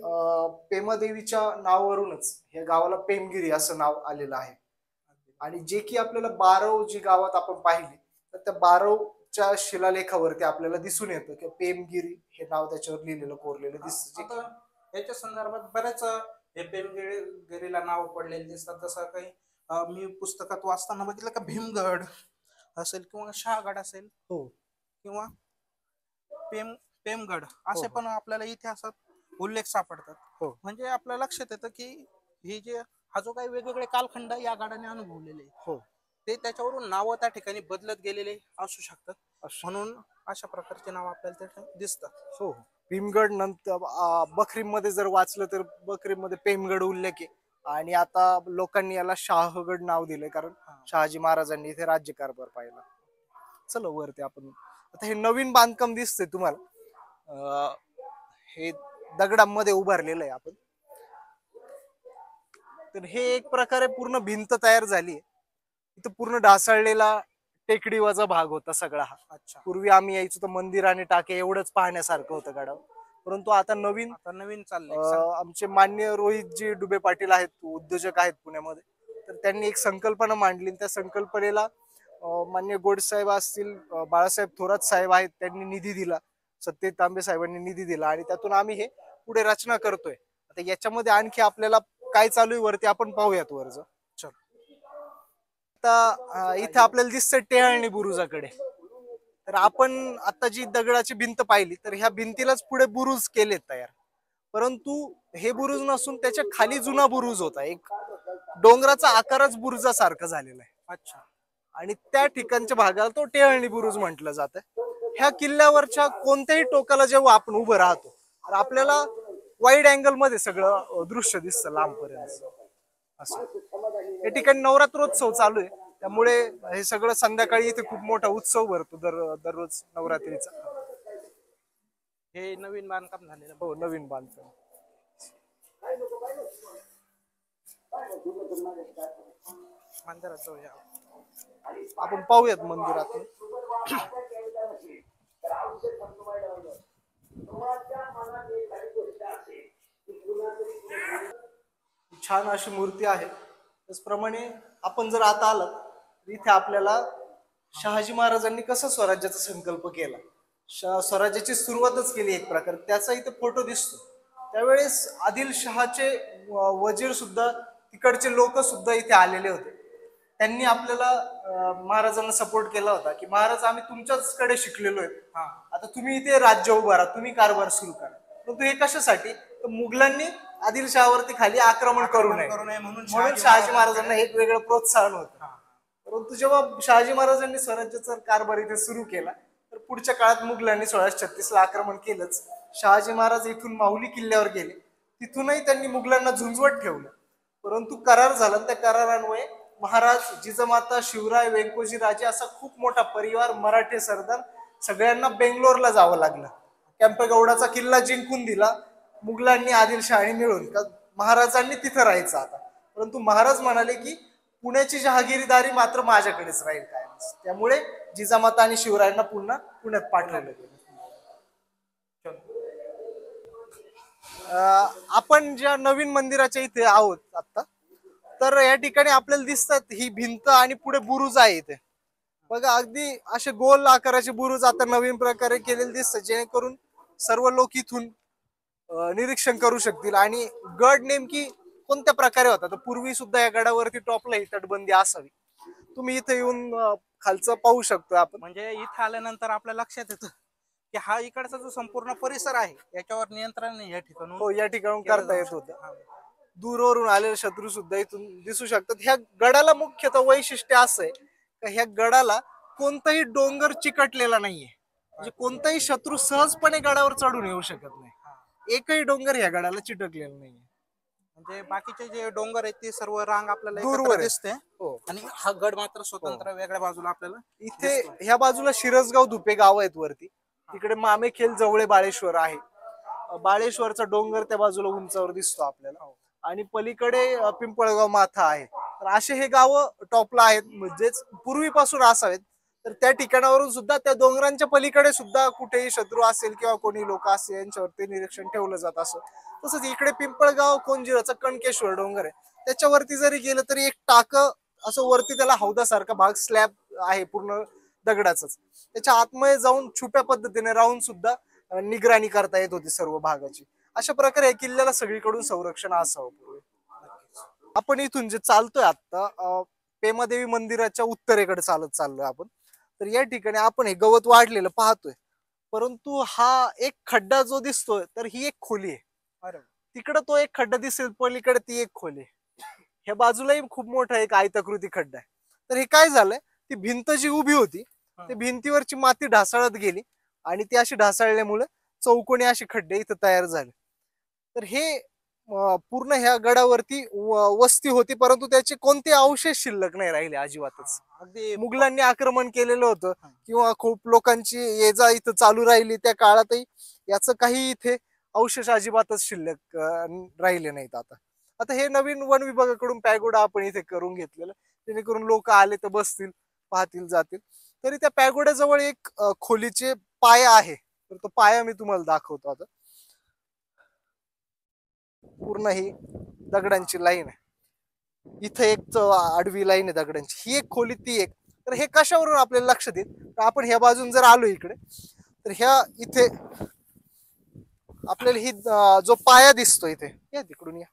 पेमादेवीच्या नावावरूनच या गावाला पेमगिरी असं नाव आलेलं आहे. आणि जे की आपल्याला बारव जी गावात आपण पाहिली तर त्या बारवच्या शिलालेखावरती आपल्याला दिसून येतं की पेमगिरी हे नाव त्याच्यावर लिहिलेलं कोरलेलं दिसतं. याच्या संदर्भात बऱ्याच हे पेमगिरीला नाव पडलेले दिसतात. जसं काही मी पुस्तकात वाचताना बघितलं का भीमगड असेल किंवा शहागड असेल किंवा पेमगड असे पण आपल्याला इतिहासात उल्लेख सापडतात. म्हणजे आपल्या लक्षात येतं की हे जे हा जो काही वेगवेगळे कालखंड या गडाने अनुभवलेले ते त्याच्यावरून नावं त्या ठिकाणी बदलत गेलेले असू शकतात. म्हणून अशा प्रकारचे नाव आपल्याला त्या दिसतात. भीमगड नंतर बखरीम मध्ये जर वाचलं तर बखरीम मध्ये पेमगड उल्लेख आहे आणि आता लोकांनी याला शाहगड नाव दिले कारण शहाजी महाराजांनी इथे राज्यकारभार पाहिला. चला वरती आपण आता हे नवीन बांधकाम दिसतंय तुम्हाला, हे दगडांमध्ये उभारलेलं आहे आपण. तर हे एक प्रकारे पूर्ण भिंत तयार झाली आहे. इथं पूर्ण ढासळलेला टेकडीवाचा भाग होता सगळा हा. अच्छा. पूर्वी आम्ही यायचो तर मंदिर आणि टाके एवढंच पाहण्यासारखं होतं गडावर. परंतु आता नवीन चाललंय. आमचे मान्य रोहितजी डुबे पाटील आहेत, उद्योजक आहेत पुण्यामध्ये, तर त्यांनी एक संकल्पना मांडली. त्या संकल्पनेला मान्य गोडसाहेब असतील, बाळासाहेब थोरात साहेब आहेत, त्यांनी निधी दिला, सत्तेत तांबे साहेबांनी निधी दिला आणि त्यातून आम्ही हे पुढे रचना करतोय. आता याच्यामध्ये आणखी आपल्याला काय चालू आहे वरती आपण पाहूयात वरचं. चल. आता इथे आपल्याला दिसतंय टेहळणी बुरुजाकडे. तर आपण आता जी दगडाची भिंत पाहिली तर ह्या भिंतीलाच पुढे बुरुज केलेत तयार. परंतु हे बुरुज नसून त्याच्या खाली जुना बुरुज होता, एक डोंगराचा आकारच बुरुजासारखं झालेला आहे. अच्छा. आणि त्या ठिकाणच्या भागाला तो टेहळणी बुरुज म्हटलं जातं. ह्या किल्ल्यावरच्या कोणत्याही टोकाला जेव्हा आपण उभं राहतो तर आपल्याला वाईड अँगल मध्ये सगळं दृश्य दिसतं लांबपर्यंत. असं या ठिकाणी नवरात्रोत्सव चालू आहे त्यामुळे हे सगळं संध्याकाळी इथे खूप मोठा उत्सव भरतो दररोज नवरात्रीचा. हे नवीन बांधकाम झालेलं. हो, नवीन बांधकाम. मंदिरात जाऊया. आपण पाहूयात मंदिरात. छान अशी मूर्ती आहे. त्याचप्रमाणे आपण जर आता आलात तर इथे आपल्याला शहाजी महाराजांनी कसा स्वराज्याचा संकल्प केला, स्वराज्याची सुरुवातच केली एक प्रकारे, त्याचा इथे फोटो दिसतो. त्यावेळेस आदिलशहाचे वजीर सुद्धा, तिकडचे लोक सुद्धा इथे आलेले होते. त्यांनी आपल्याला महाराजांना सपोर्ट केला होता की महाराज आम्ही तुमच्याचकडे शिकलेलो आहे, आता तुम्ही इथे राज्य उभारा, तुम्ही कारभार सुरू करा. परंतु हे कशासाठी, तर मुघलांनी आदिलशहावरती खाली आक्रमण करू नये म्हणून शहाजी महाराजांना एक वेगळं प्रोत्साहन होतं. परंतु जेव्हा शहाजी महाराजांनी स्वराज्याचा कारभार इथे सुरू केला तर पुढच्या काळात मुघलांनी 1636ला आक्रमण केलंच. शहाजी महाराज इथून माहुली किल्ल्यावर गेले, तिथूनही त्यांनी मुघलांना झुंजवत ठेवलं. परंतु करार झाला, त्या करारान्वये महाराज, जिजामाता, शिवराय, व्यंकोजी राजे असा खूप मोठा परिवार, मराठे सरदार सगळ्यांना बेंगलोरला जावं लागलं. कॅम्पेगौडाचा किल्ला जिंकून दिला मुघलांनी, आदिलशहाने मिळून, महाराजांनी तिथं राहायचं आता. परंतु महाराज म्हणाले की पुण्याची जहागिरीदारी मात्र माझ्याकडेच राहील काय. त्यामुळे जिजामाता आणि शिवरायांना पुन्हा पुण्यात पाठवलं गेलं. आपण ज्या नवीन मंदिराच्या इथे आहोत आता, तर या ठिकाणी आपल्याला दिसतात ही भिंत आणि पुढे बुरुज आहे इथे बघा. अगदी असे गोल आकाराचे बुरुज आता नवीन प्रकारे केलेले दिसतात, जेणेकरून सर्व लोक इथून निरीक्षण करू शकतील. आणि गड नेमकी कोणत्या प्रकारे होता, तर पूर्वी सुद्धा या गडावरती टॉपला ही तटबंदी असावी. तुम्ही इथे येऊन खालचं पाहू शकतो आपण. म्हणजे इथे आल्यानंतर आपल्या लक्षात येतं की हा इकडचा जो संपूर्ण परिसर आहे याच्यावर नियंत्रण या ठिकाणी, हो, या ठिकाणून करता येत होतं. दूरवरून आलेले शत्रू सुद्धा इथून दिसू शकतात. ह्या गडाला मुख्यतः वैशिष्ट्य असं आहे का ह्या गडाला कोणताही डोंगर चिकटलेला नाहीये, म्हणजे कोणताही शत्रू सहजपणे गडावर चढून येऊ शकत नाही. एकही डोंगर ह्या गडाला चिटकलेला नाहीये. म्हणजे बाकीचे जे डोंगर आहेत ते सर्व रांग आपल्याला दूरवर एकत्र दिसते. हो. आणि हा गड मात्र स्वतंत्र वेगळ्या बाजूला आपल्याला इथे ह्या बाजूला शिरसगाव, धुपे गाव आहेत वरती. तिकडे मामेखेल, जवळे, बाळेश्वर आहे. बाळेश्वरचा डोंगर त्या बाजूला उंचावर दिसतो आपल्याला. आणि पलीकडे पिंपळगाव माथा आहे. तर असे हे गाव टॉपला आहेत, म्हणजेच पूर्वीपासून असावेत. तर त्या ठिकाणावरून सुद्धा, त्या डोंगरांच्या पलीकडे सुद्धा कुठेही शत्रू असेल किंवा कोणी लोक असेल यांच्यावरती निरीक्षण ठेवलं जात असं. तसंच इकडे पिंपळगाव, कोंजिराचा कणकेश्वर डोंगर आहे, त्याच्यावरती जरी गेलं तरी एक टाक असं वरती, त्याला हौदासारखा भाग, स्लॅब आहे पूर्ण दगडाचाच. त्याच्या आतमध्ये जाऊन छुप्या पद्धतीने राहून सुद्धा निगराणी करता येत होती सर्व भागाची. अशा प्रकारे या किल्ल्याला सगळीकडून संरक्षण असावं पूर्वी. आपण इथून जे चालतोय आता, पेमादेवी मंदिराच्या उत्तरेकडे चालत चाललोय आपण. तर या ठिकाणी आपण हे गवत वाढलेलं पाहतोय, परंतु हा एक खड्डा जो दिसतोय तर ही एक खोली आहे. तिकडं तो एक खड्डा दिसेल, पलीकडे ती एक खोली आहे. ह्या बाजूलाही खूप मोठा एक आयताकृती खड्डा आहे. तर हे काय झालंय, ती भिंत जी उभी होती ती भिंतीवरची माती ढासळत गेली आणि ती अशी ढासळल्यामुळे चौकोनी असे खड्डे इथं तयार झाले. तर हे पूर्ण ह्या गडावरती वस्ती होती, परंतु त्याचे कोणते अवशेष शिल्लक नाही राहिले अजिबातच. अगदी मुघलांनी आक्रमण केलेलं होतं किंवा खूप लोकांची ये जा इथं चालू राहिली त्या काळातही याचं काही इथे अवशेष अजिबातच शिल्लक राहिले नाहीत. आता हे नवीन वन विभागाकडून पॅगोडा आपण इथे करून घेतलेलं, जेणेकरून लोक आले तर बसतील, पाहतील, जातील. तरी त्या पॅगोड्याजवळ एक खोलीचे पाया आहे, तर तो पाया मी तुम्हाला दाखवतो. आता पूर्ण ही दगडांची लाईन आहे, इथं एक आडवी लाईन आहे दगडांची, ही एक खोली, ती एक. तर हे कशावरून आपल्याला लक्षात येईल, तर आपण ह्या बाजून जर आलो इकडे तर ह्या इथे आपल्याला ही जो पाया दिसतो इथे, या तिकडून या,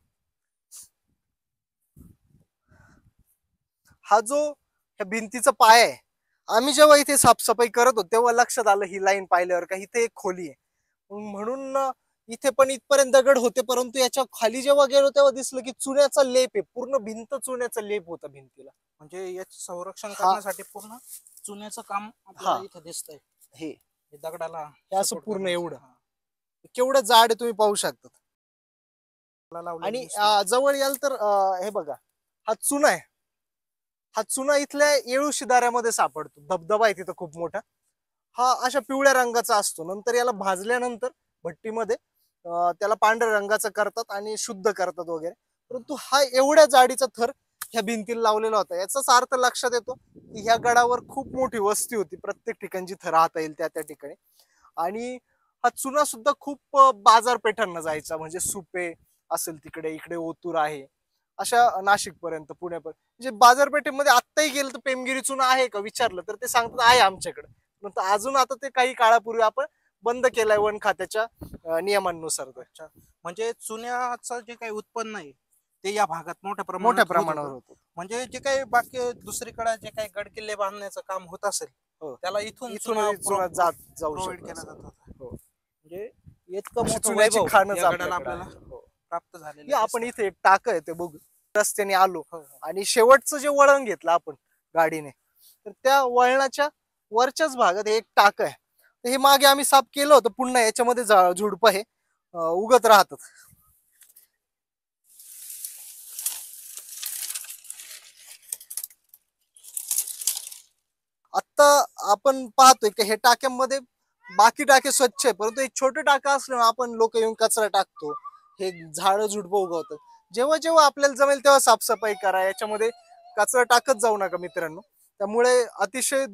हा जो ह्या भिंतीचा पाया आहे. आम्ही जेव्हा इथे साफसफाई करत होतो तेव्हा लक्षात आलं ही लाईन पाहिल्यावर का इथे एक खोली आहे. म्हणून इथे पण इथपर्यंत दगड होते, परंतु याच्या खाली जेव्हा गेलो तेव्हा दिसलं की चुन्याचा लेप आहे, पूर्ण भिंत चुन्याचा लेप होता भिंतीला. म्हणजे याचं संरक्षण करण्यासाठी पूर्ण चुन्याचं काम आपल्याला इथे दिसतंय. हे दगडाला असं पूर्ण एवढं केवढं जाड आहे तुम्ही पाहू शकता. आणि जवळ याल तर हे बघा, हा चुना आहे. हा चुना इथल्या येळू शिदाऱ्यामध्ये सापडतो, धबधबा आहे तिथं खूप मोठा. हा अशा पिवळ्या रंगाचा असतो. नंतर याला भाजल्यानंतर भट्टीमध्ये त्याला पांढऱ्या रंगाचा करतात आणि शुद्ध करतात वगैरे. परंतु हा एवढ्या जाडीचा थर ह्या भिंतीला लावलेला होता. याचाच अर्थ लक्षात येतो की ह्या गडावर खूप मोठी वस्ती होती, प्रत्येक ठिकाणी जिथं राहता येईल त्या ठिकाणी. आणि हा चुना सुद्धा खूप बाजारपेठांना जायचा, म्हणजे सुपे असेल तिकडे, इकडे ओतूर आहे, अशा नाशिक पर्यंत, पुण्यापर्यंत. म्हणजे बाजारपेठेमध्ये आत्ताही गेलं तर पेमगिरी चुना आहे का विचारलं तर ते सांगतात आहे आमच्याकडे. परंतु अजून आता ते काही काळापूर्वी आपण बंद केलाय वन खात्याच्या नियमांनुसार. अच्छा, म्हणजे चुन्याचं जे काही उत्पन्न आहे ते या भागात मोठ्या मोठ्या प्रमाणात प्रमाणावर होतं. होतो. म्हणजे जे काही बाकी दुसरीकडे जे काही गड किल्ले बांधण्याचं काम होत असेल हो. त्याला इथून इथून चुना जाऊ प्रोव्हाइड शकतो केला असं. जात होता. हो. म्हणजे इतकं अशी मोठं चुन्याची वैभव खाणच या गडाला आपल्याकडे आपल्याला आहे. हो. प्राप्त झालेलं या आपण दिसतं. इथे एक टाक आहे ते बघू, रस्त्याने आलो हो, हो. आणि शेवटचं जे वळण घेतलं आपण गाडीने, तर त्या वळणाच्या वरच्याच भागात एक टाक आहे. तर हे मागे आम्ही साफ केलं होतं, पुन्हा याच्यामध्ये झुडपं हे उगत राहतात. आता आपण पाहतोय की हे टाक्यांमध्ये बाकी टाके स्वच्छ आहे, परंतु एक छोटे टाका असल्यामुळे आपण लोक येऊन कचरा टाकतो, हे झाडं झुडपं उगवतात. जेव्हा जेव्हा आपल्याला जमेल तेव्हा साफसफाई करा, याच्यामध्ये कचरा टाकत जाऊ नका मित्रांनो. त्यामुळे अतिशय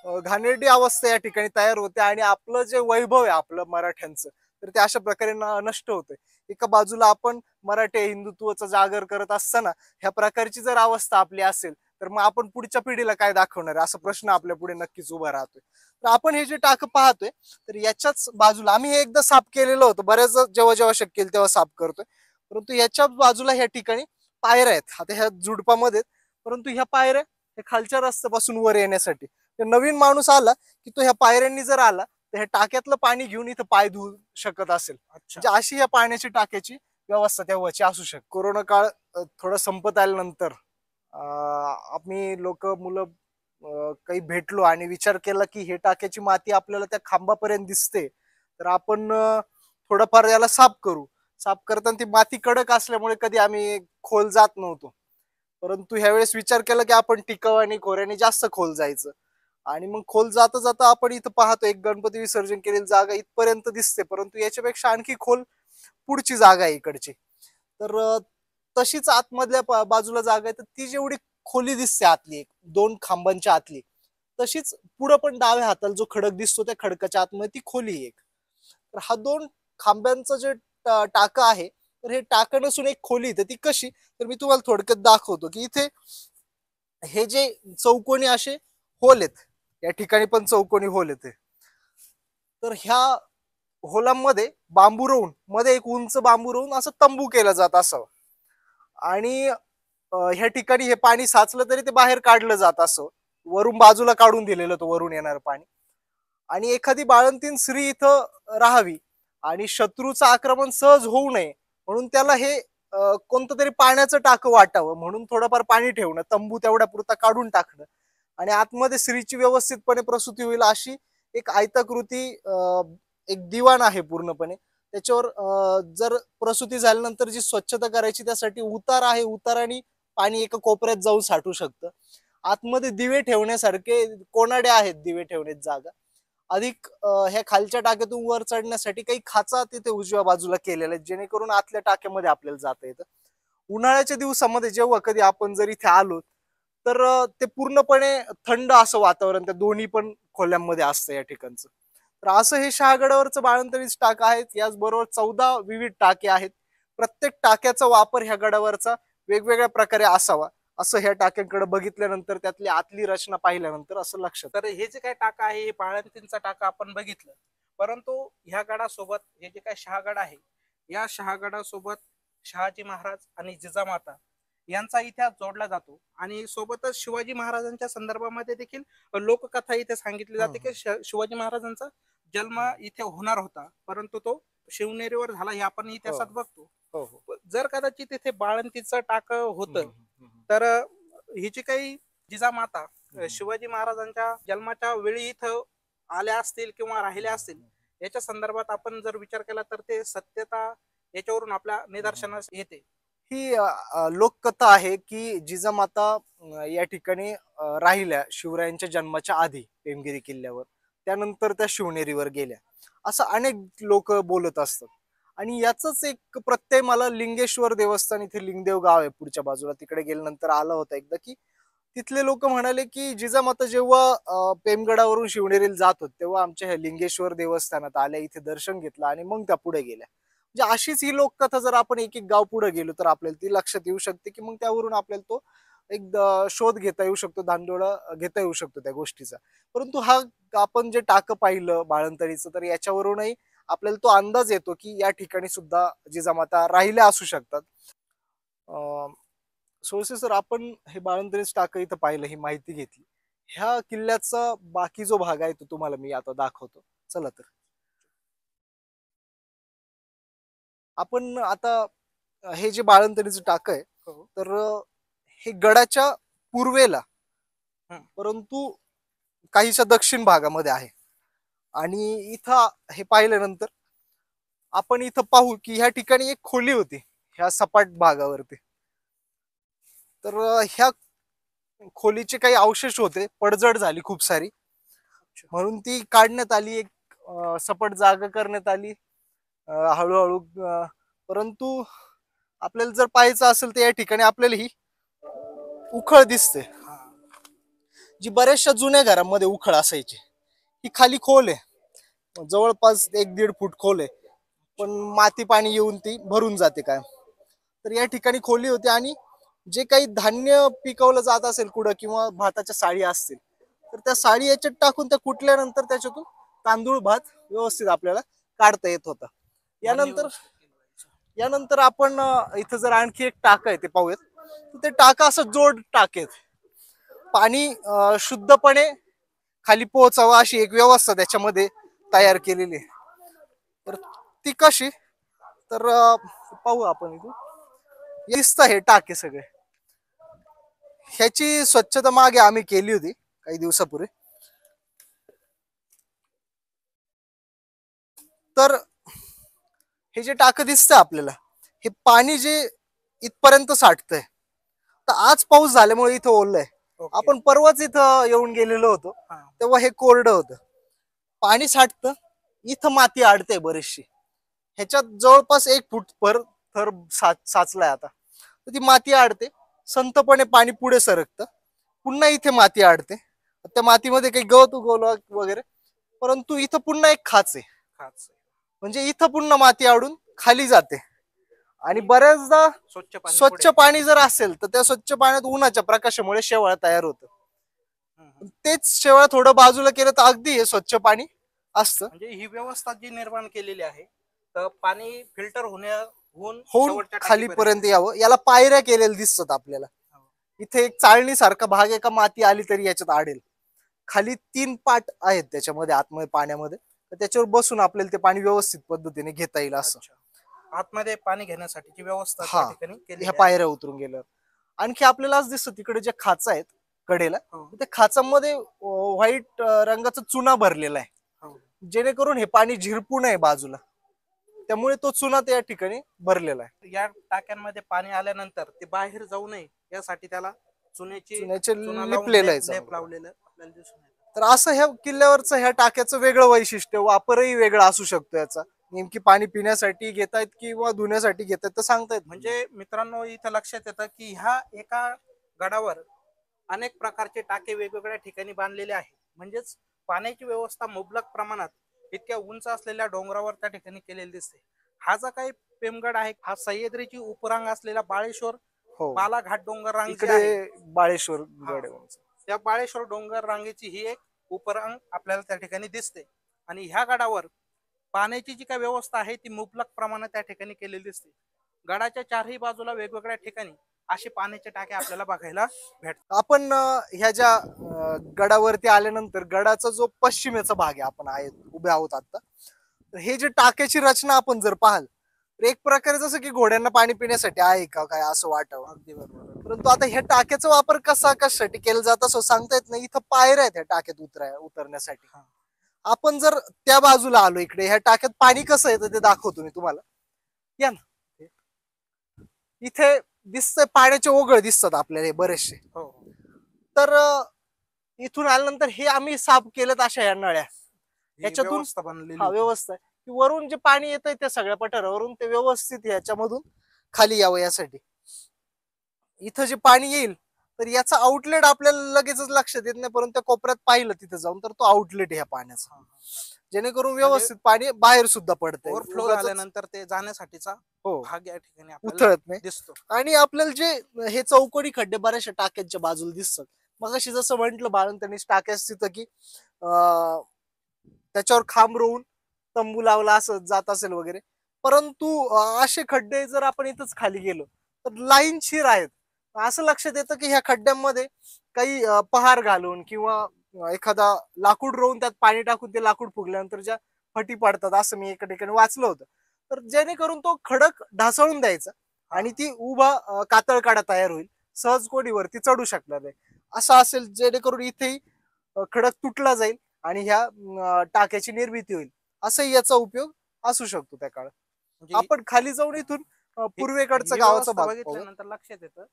घाणेरडी अवस्था या ठिकाणी तयार होते आणि आपलं जे वैभव आहे आपलं मराठ्यांचं, तर ते अशा प्रकारे नष्ट होतंय. एका बाजूला आपण मराठी हिंदुत्वाचा जागर करत असताना ह्या प्रकारची जर अवस्था आपली असेल तर मग आपण पुढच्या पिढीला काय दाखवणार आहे, असा प्रश्न आपल्या पुढे नक्कीच उभा राहतोय. तर आपण हे जे टाकं पाहतोय तर याच्याच बाजूला आम्ही हे एकदा साफ केलेलं होतं, बऱ्याच जेव्हा जेव्हा शक्य तेव्हा साफ करतोय, परंतु याच्याच बाजूला ह्या ठिकाणी पायऱ्या आहेत. आता ह्या झुडपामध्ये, परंतु ह्या पायऱ्या हे खालच्या रस्त्यापासून वर येण्यासाठी, नवीन माणूस आला की तो ह्या पायऱ्यांनी जर आला तर ह्या टाक्यातलं पाणी घेऊन इथं पाय धुवू शकत असेल. म्हणजे अशी या पाण्याची टाक्याची व्यवस्था तेव्हाची असू शकते. कोरोना काळ थोडा संपत आल्यानंतर आम्ही लोक मुलं काही भेटलो आणि विचार केला की हे टाक्याची माती आपल्याला त्या खांबापर्यंत दिसते, तर आपण थोडंफार याला साफ करू. साफ करताना ती माती कडक असल्यामुळे कधी आम्ही खोल जात नव्हतो, परंतु ह्यावेळेस विचार केला की आपण टिकाव आणि खोऱ्याने जास्त खोल जायचं. आणि मग खोल जाता जाता आपण इथं पाहतो एक गणपती विसर्जन केलेली जागा इथपर्यंत दिसते, परंतु याच्यापेक्षा आणखी खोल पुढची जागा आहे इकडची. तर तशीच आतमधल्या बाजूला जागा आहे, तर ती जेवढी खोली दिसते आतली, एक 2 खांबांच्या आतली, तशीच पुढं पण डाव्या हाताला जो खडक दिसतो त्या खडकाच्या आतमध्ये ती खोली एक. तर हा 2 खांब्यांचं जे टाकं आहे, तर हे टाकं नसून एक खोली, तर ती कशी, तर मी तुम्हाला थोडक्यात दाखवतो की इथे हे जे चौकोनी असे होल आहेत, या ठिकाणी पण चौकोनी होल येते. तर ह्या होलांमध्ये बांबू रोवून, मध्ये एक उंच बांबू रोवून असं तंबू केला जात असावं. आणि ह्या ठिकाणी हे पाणी साचलं तरी ते बाहेर काढलं जात असं, वरून बाजूला काढून दिलेलं तो वरून येणार पाणी. आणि एखादी बाळंतीण स्त्री इथं राहावी आणि शत्रूचं आक्रमण सहज होऊ नये म्हणून त्याला हे कोणतं तरी पाण्याचं टाकं वाटावं म्हणून थोडंफार पाणी ठेवणं, तंबू तेवढ्या पुरता काढून टाकणं आणि आतमध्ये स्त्रीची व्यवस्थितपणे प्रसूती होईल अशी एक आयताकृती एक दिवाण आहे पूर्णपणे. त्याच्यावर जर प्रसूती झाल्यानंतर जी स्वच्छता करायची त्यासाठी उतार आहे, उताराने पाणी एका कोपऱ्यात जाऊन साठू शकतं. आतमध्ये दिवे ठेवण्यासारखे कोनाडे आहेत, दिवे ठेवण्याची जागा. अधिक ह्या खालच्या टाक्यातून वर चढण्यासाठी काही खाचा तिथे उजव्या बाजूला केलेल्या आहेत, जेणेकरून आतल्या टाक्यामध्ये आपल्याला जाता येतं. उन्हाळ्याच्या दिवसामध्ये जेव्हा कधी आपण जर इथे आलो तर ते पूर्णपणे थंड असं वातावरण त्या दोन्ही पण खोल्यांमध्ये असतं या ठिकाणचं. तर असं हे शहागडावरचं बाळंतणीचं टाक आहेत. याचबरोबर 14 विविध टाके आहेत. प्रत्येक टाक्याचा वापर ह्या गडावरचा वेगवेगळ्या प्रकारे असावा असं ह्या टाक्यांकडे बघितल्यानंतर, त्यातली आतली रचना पाहिल्यानंतर असं लक्षात. तर हे जे काही टाका आहे हे बाळंतींचा टाका आपण बघितलं, परंतु ह्या गडासोबत हे जे काही शहागड आहे या शहागडासोबत शहाजी महाराज आणि जिजामाता यांचा इतिहास जोडला जातो. आणि सोबतच शिवाजी महाराजांच्या संदर्भामध्ये देखील लोककथा इथे सांगितली जाते की शिवाजी महाराजांचा जन्म इथे होणार होता, परंतु तो शिवनेरीवर झाला हे आपण इतिहासात बघतो. जर कदाचित इथे बाळंतीचं टाक होतं तर ही जी काही जिजामाता शिवाजी महाराजांच्या जन्माच्या वेळी इथं आल्या असतील किंवा राहिल्या असतील याच्या संदर्भात आपण जर विचार केला तर ते सत्यता याच्यावरून आपल्या निदर्शनास येते. ही लोककथा आहे की जिजामाता या ठिकाणी राहिल्या शिवरायांच्या जन्माच्या आधी पेमगिरी किल्ल्यावर, त्यानंतर त्या शिवनेरीवर गेल्या, असं अनेक लोक बोलत असतात. आणि याच एक प्रत्यय मला लिंगेश्वर देवस्थान, इथे लिंगदेव गाव आहे पुढच्या बाजूला, तिकडे गेल्यानंतर आला होता एकदा, की तिथले लोक म्हणाले की जिजामाता जेव्हा पेमगडावरून शिवनेरीला जात होत तेव्हा आमच्या ह्या लिंगेश्वर देवस्थानात आल्या, इथे दर्शन घेतलं आणि मग त्या पुढे गेल्या. म्हणजे अशीच ही लोककथा जर आपण एक एक गाव पुढे गेलो तर आपल्याला ती लक्षात येऊ शकते, की मग त्यावरून आपल्याला तो एक शोध घेता येऊ शकतो, धांडोळा घेता येऊ शकतो त्या गोष्टीचा. परंतु हा आपण जे टाकं पाहिलं बाळंतणीचं, तर याच्यावरूनही आपल्याला तो अंदाज येतो की या ठिकाणी सुद्धा जिजामाता राहिल्या असू शकतात. सोळसे सर, आपण हे बाळंतणीचं टाकं इथं पाहिलं, ही माहिती घेतली. ह्या किल्ल्याचा बाकी जो भाग आहे तो तुम्हाला मी आता दाखवतो. चला तर आपण आता हे जे बाळंतणीचं टाकं आहे, तर हे गडाच्या पूर्वेला परंतु काहीशा दक्षिण भागामध्ये आहे. आणि इथं हे पाहिल्यानंतर आपण इथं पाहू की ह्या ठिकाणी एक खोली होती ह्या सपाट भागावरती. तर ह्या खोलीचे काही अवशेष होते, पडझड झाली खूप सारी, म्हणून ती काढण्यात आली, एक सपाट जागा करण्यात आली हळूहळू. परंतु आपल्याला जर पाहायचं असेल तर या ठिकाणी आपल्याला ही उखळ दिसते, जी बऱ्याचशा जुन्या घरांमध्ये उखळ असायची. ही खाली खोल आहे, जवळपास 1-1.5 फूट खोल आहे, पण माती पाणी येऊन ती भरून जाते काय. तर या ठिकाणी खोली होती आणि जे काही धान्य पिकवलं जात असेल कुठं किंवा भाताच्या साळी असतील तर त्या साळी याच्यात टाकून त्या कुटल्यानंतर त्याच्यातून तांदूळ भात व्यवस्थित आपल्याला काढता येत होता. यानंतर आपण इथं जर आणखी एक टाक आहे ते पाहूयात. तर ते टाका असं जोड टाकेत, पाणी शुद्धपणे खाली पोहोचावं अशी एक व्यवस्था त्याच्यामध्ये तयार केलेली आहे. तर ती कशी, तर पाहू आपण इथून. दिसतं हे टाके सगळे. ह्याची स्वच्छता मागे आम्ही केली होती काही दिवसापूर्वी. तर हे जे टाकं दिसतं आपल्याला, हे पाणी जे इथपर्यंत साठतंय, तर आज पाऊस झाल्यामुळे इथं ओललंय. आपण परवाच इथं येऊन गेलेलो होतो तेव्हा हे कोरडं होतं. पाणी साठतं, इथं माती अडते बरीचशी, ह्याच्यात जवळपास 1 फूट पर थर साचलाय आता. तर ती माती अडते, संतपणे पाणी पुढे सरकतं, पुन्हा इथे माती अडते, त्या मातीमध्ये काही गवत उगवलं वगैरे, परंतु इथं पुन्हा एक खाच आहे. म्हणजे इथं पुन्हा माती अडून खाली जाते. आणि बऱ्याचदा स्वच्छ पाणी जर असेल तर त्या स्वच्छ पाण्यात उन्हाच्या प्रकाशामुळे शेवाळ तयार होतं. तेच शेवाळ थोडं बाजूला केलं तर अगदी हे स्वच्छ पाणी असतं. म्हणजे ही व्यवस्था जी निर्माण केलेली आहे, तर पाणी फिल्टर होऊन खालीपर्यंत यावं, याला पायऱ्या केलेल्या दिसतात आपल्याला. इथे एक चाळणी सारखा भाग आहे का, माती आली तरी याच्यात आडेल. खाली 3 पाट आहेत त्याच्यामध्ये आतमध्ये पाण्यामध्ये, तर त्याच्यावर बसून आपल्याला ते पाणी व्यवस्थित पद्धतीने घेता येईल असं. आतमध्ये पाणी घेण्यासाठीची व्यवस्था ह्या पायऱ्या उतरून गेल्यावर. आणखी आपल्याला आज दिसतं तिकडे ज्या खाचा आहेत कडेला, त्या खाचामध्ये व्हाईट रंगाचा चुना भरलेला आहे, जेणेकरून हे पाणी झिरपू नये बाजूला, त्यामुळे तो चुना त्या ठिकाणी भरलेला आहे. या टाक्यांमध्ये पाणी आल्यानंतर ते बाहेर जाऊ नये यासाठी त्याला चुन्याचे लिपलेलं आहे लेप लावलेलं आपल्याला दिसून येतं. तर असं ह्या किल्ल्यावरचं ह्या टाक्याचं वेगळं वैशिष्ट्य, वापरही वेगळा असू शकतो याचा. नेमकी पाणी पिण्यासाठी घेतायत किंवा धुण्यासाठी घेतायत तर सांगतायत. म्हणजे मित्रांनो, इथं लक्षात येतं की ह्या एका गडावर अनेक प्रकारचे टाके वेगवेगळ्या ठिकाणी बांधलेले आहेत. म्हणजेच पाण्याची व्यवस्था मुबलक प्रमाणात इतक्या उंच असलेल्या डोंगरावर त्या ठिकाणी केलेली दिसते. हा जो काही पेमगड आहे, हा सह्याद्रीची उपरांग असलेला बाळेश्वर बालाघाट डोंगर रांग इकडे बाळेश्वर गड, त्या बाळेश्वर डोंगर रांगेची ही एक उपरांग आपल्याला त्या ठिकाणी दिसते. आणि ह्या गडावर पाण्याची जी काही व्यवस्था आहे ती मुबलक प्रमाणात त्या ठिकाणी केलेली दिसते. गडाच्या चारही बाजूला वेगवेगळ्या ठिकाणी असे पाण्याचे टाके आपल्याला बघायला भेटतात. आपण ह्या ज्या गडावरती आल्यानंतर गडाचा जो पश्चिमेचा भाग आहे, आपण उभे आहोत आता, तर हे जे टाक्याची रचना आपण जर पाहाल तर एक प्रकारे जसं की घोड्यांना पाणी पिण्यासाठी आहे का काय असं वाटावं. अगदी बरोबर. परंतु आता ह्या टाक्याचा वापर कशासाठी केला जात असं सांगता येत नाही. इथं पायऱ्या आहेत ह्या टाक्यात उतरण्यासाठी. आपण जर त्या बाजूला आलो, इकडे ह्या टाक्यात पाणी कसं येतं ते दाखवतो मी तुम्हाला. या ना, इथे दिसतंय पाण्याचे ओघळ दिसतात आपल्याला हे बरेचसे. तर इथून आल्यानंतर हे आम्ही साफ केलं अशा या नळ्या, याच्यातून व्यवस्था आहे. की वरून जे पाणी येतंय त्या सगळ्या पठारावरून ते व्यवस्थित याच्यामधून खाली यावं यासाठी. इथं जे पाणी येईल तर याचा आउटलेट आपल्याला लगेचच लक्षात येत नाही, परंतु त्या कोपऱ्यात पाहिलं तिथं जाऊन तर तो आउटलेट ह्या पाण्याचा, जेणेकरून व्यवस्थित पाणी बाहेर सुद्धा पडतंय. ओव्हरफ्लो झाल्यानंतर ते जाण्यासाठीचा हो भाग या ठिकाणी आपल्याला उथळत नाही. दिसतो. आणि आपल्याला जे हे चौकोनी खड्डे बऱ्याचशा टाक्यांच्या बाजूला दिसतात. मग अशी जसं म्हंटल बाळून त्यांनी टाक्याच तिथं की त्याच्यावर खांब रोवून तंबू लावला असं जात असेल वगैरे, परंतु असे खड्डे जर आपण इथंच खाली गेलो तर लाईनशीर आहेत. असं लक्षात येतं की ह्या खड्ड्यांमध्ये काही पहार घालून किंवा एखादा लाकूड रोवून त्यात पाणी टाकून ते लाकूड फुगल्यानंतर ज्या फटी पडतात असं मी एका ठिकाणी वाचलं होतं. तर जेणेकरून तो खडक ढासळून द्यायचा आणि ती उभा कातळकाडा तयार होईल, सहज कोणी वरती चढू शकणार नाही असं असेल, जेणेकरून इथेही खडक तुटला जाईल आणि ह्या टाक्याची निर्मिती होईल. असंही याचा उपयोग असू शकतो त्या काळात. म्हणजे आपण खाली जाऊन इथून पूर्वेकडचा ही गावाचा व्यवस्था भाग बघितल्यानंतर लक्षात येतं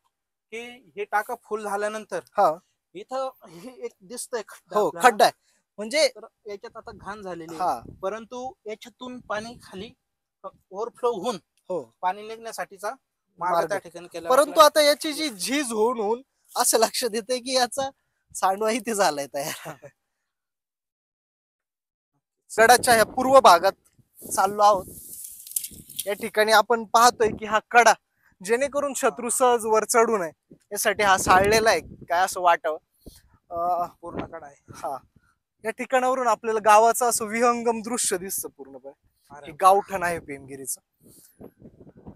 की हे टाका फुल झाल्यानंतर हा इथं हे एक दिसतंय हो खड्डा आहे म्हणजे तर याच्यात आता घाण झालेली आहे. हा परंतु याच्यातून पाणी खाली ओव्हरफ्लो होऊन हो पाणी निघण्यासाठीचा मार्ग मार्ग. त्या ठिकाणी केला. परंतु आता याची जी झीज होऊन असं लक्षात येतंय की याचा सांडवा इथे झालाय तयार. गडाच्या ह्या पूर्व भागात चाललो आहोत. या ठिकाणी आपण पाहतोय की हा कडा जेणेकरून शत्रू सहज वर चढू नये यासाठी हा साळलेला आहे काय असं वाटावं. पूर्ण कडा आहे. हा या ठिकाणावरून आपल्याला गावाचं असं विहंगम दृश्य दिसतं पूर्णपणे. अरे हे गावठण आहे पेमगिरीचं.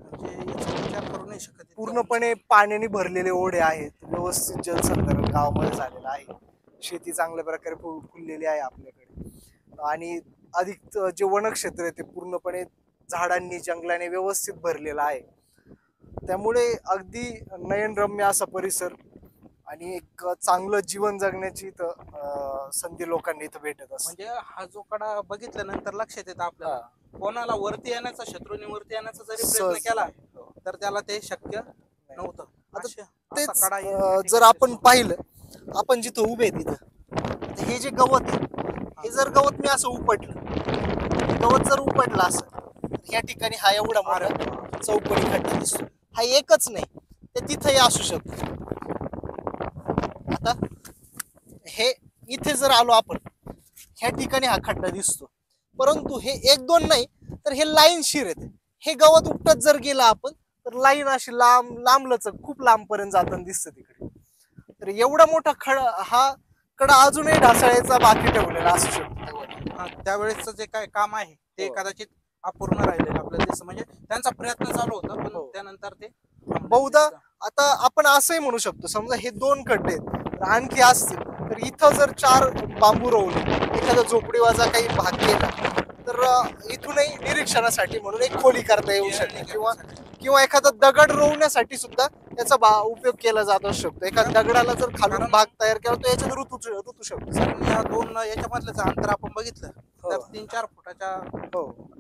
म्हणजे याचा विचार करू नाही शकत इतकं पूर्णपणे पाण्याने भरलेले ओढे आहेत, व्यवस्थित जलसंधारण गावामध्ये झालेलं आहे, शेती चांगल्या प्रकारे फुललेली आहे आपल्याकडे आणि अधिक जे वनक्षेत्र आहे ते पूर्णपणे झाडांनी जंगलाने व्यवस्थित भरलेलं आहे. त्यामुळे अगदी नयनरम्य असा परिसर आणि एक चांगलं जीवन जगण्याची इथं संधी लोकांनी इथं भेटत असते. म्हणजे हा जो कडा बघितल्यानंतर लक्षात येतं आपल्याला कोणाला वरती येण्याचा, शत्रूने वरती येण्याचा जरी प्रयत्न सहज. केला तर त्याला ते शक्य नव्हतं. आता असा तेच कडा या ठिकाणी जर आपण दिसतो. पाहिलं, आपण जिथं उभे तिथं हे जे गवत आहे हे जर गवत मी असं उपटलं, गवत जर उपटलं असं तर ह्या ठिकाणी हा एवढा मोठा चौकोनी खड्डा दिसतो. हा एकच नाही, ते तिथंही असू शकतो. आता हे इथे जर आलो आपण, ह्या ठिकाणी हा खड्डा दिसतो, परंतु हे एक दोन नाही तर हे लाईन शिर येते. हे गवत उपटत जर गेला आपण तर लाईन अशी लांब लांबलचक खूप लांबपर्यंत जाताना दिसतं तिकडे. तर एवढा मोठा हा कडा अजूनही ढासळायचा बाकी ठेवलेला असू शकतो. त्यावेळेसचं जे काय काम आहे ते कदाचित अपूर्ण राहिलेलं आपल्याला दिसतं. म्हणजे त्यांचा प्रयत्न चालू होता पण त्यानंतर ते बहुधा आता आपण असंही म्हणू शकतो, समजा हे दोन खड्डे आहेत तर आणखी असतील तर इथं जर 4 बांबू रोवले, एखादा झोपडीवाजा काही भाग केला तर इथूनही निरीक्षणासाठी म्हणून एक खोली करता येऊ शकते किंवा एखादा दगड रोवण्यासाठी सुद्धा त्याचा उपयोग केला जात असू शकतो. एखाद्या दगडाला जर खालून भाग तयार केला तर याच्यात ऋतू शकतो. या दोन याच्यामधलं अंतर आपण बघितलं तर 3-4 फुटाच्या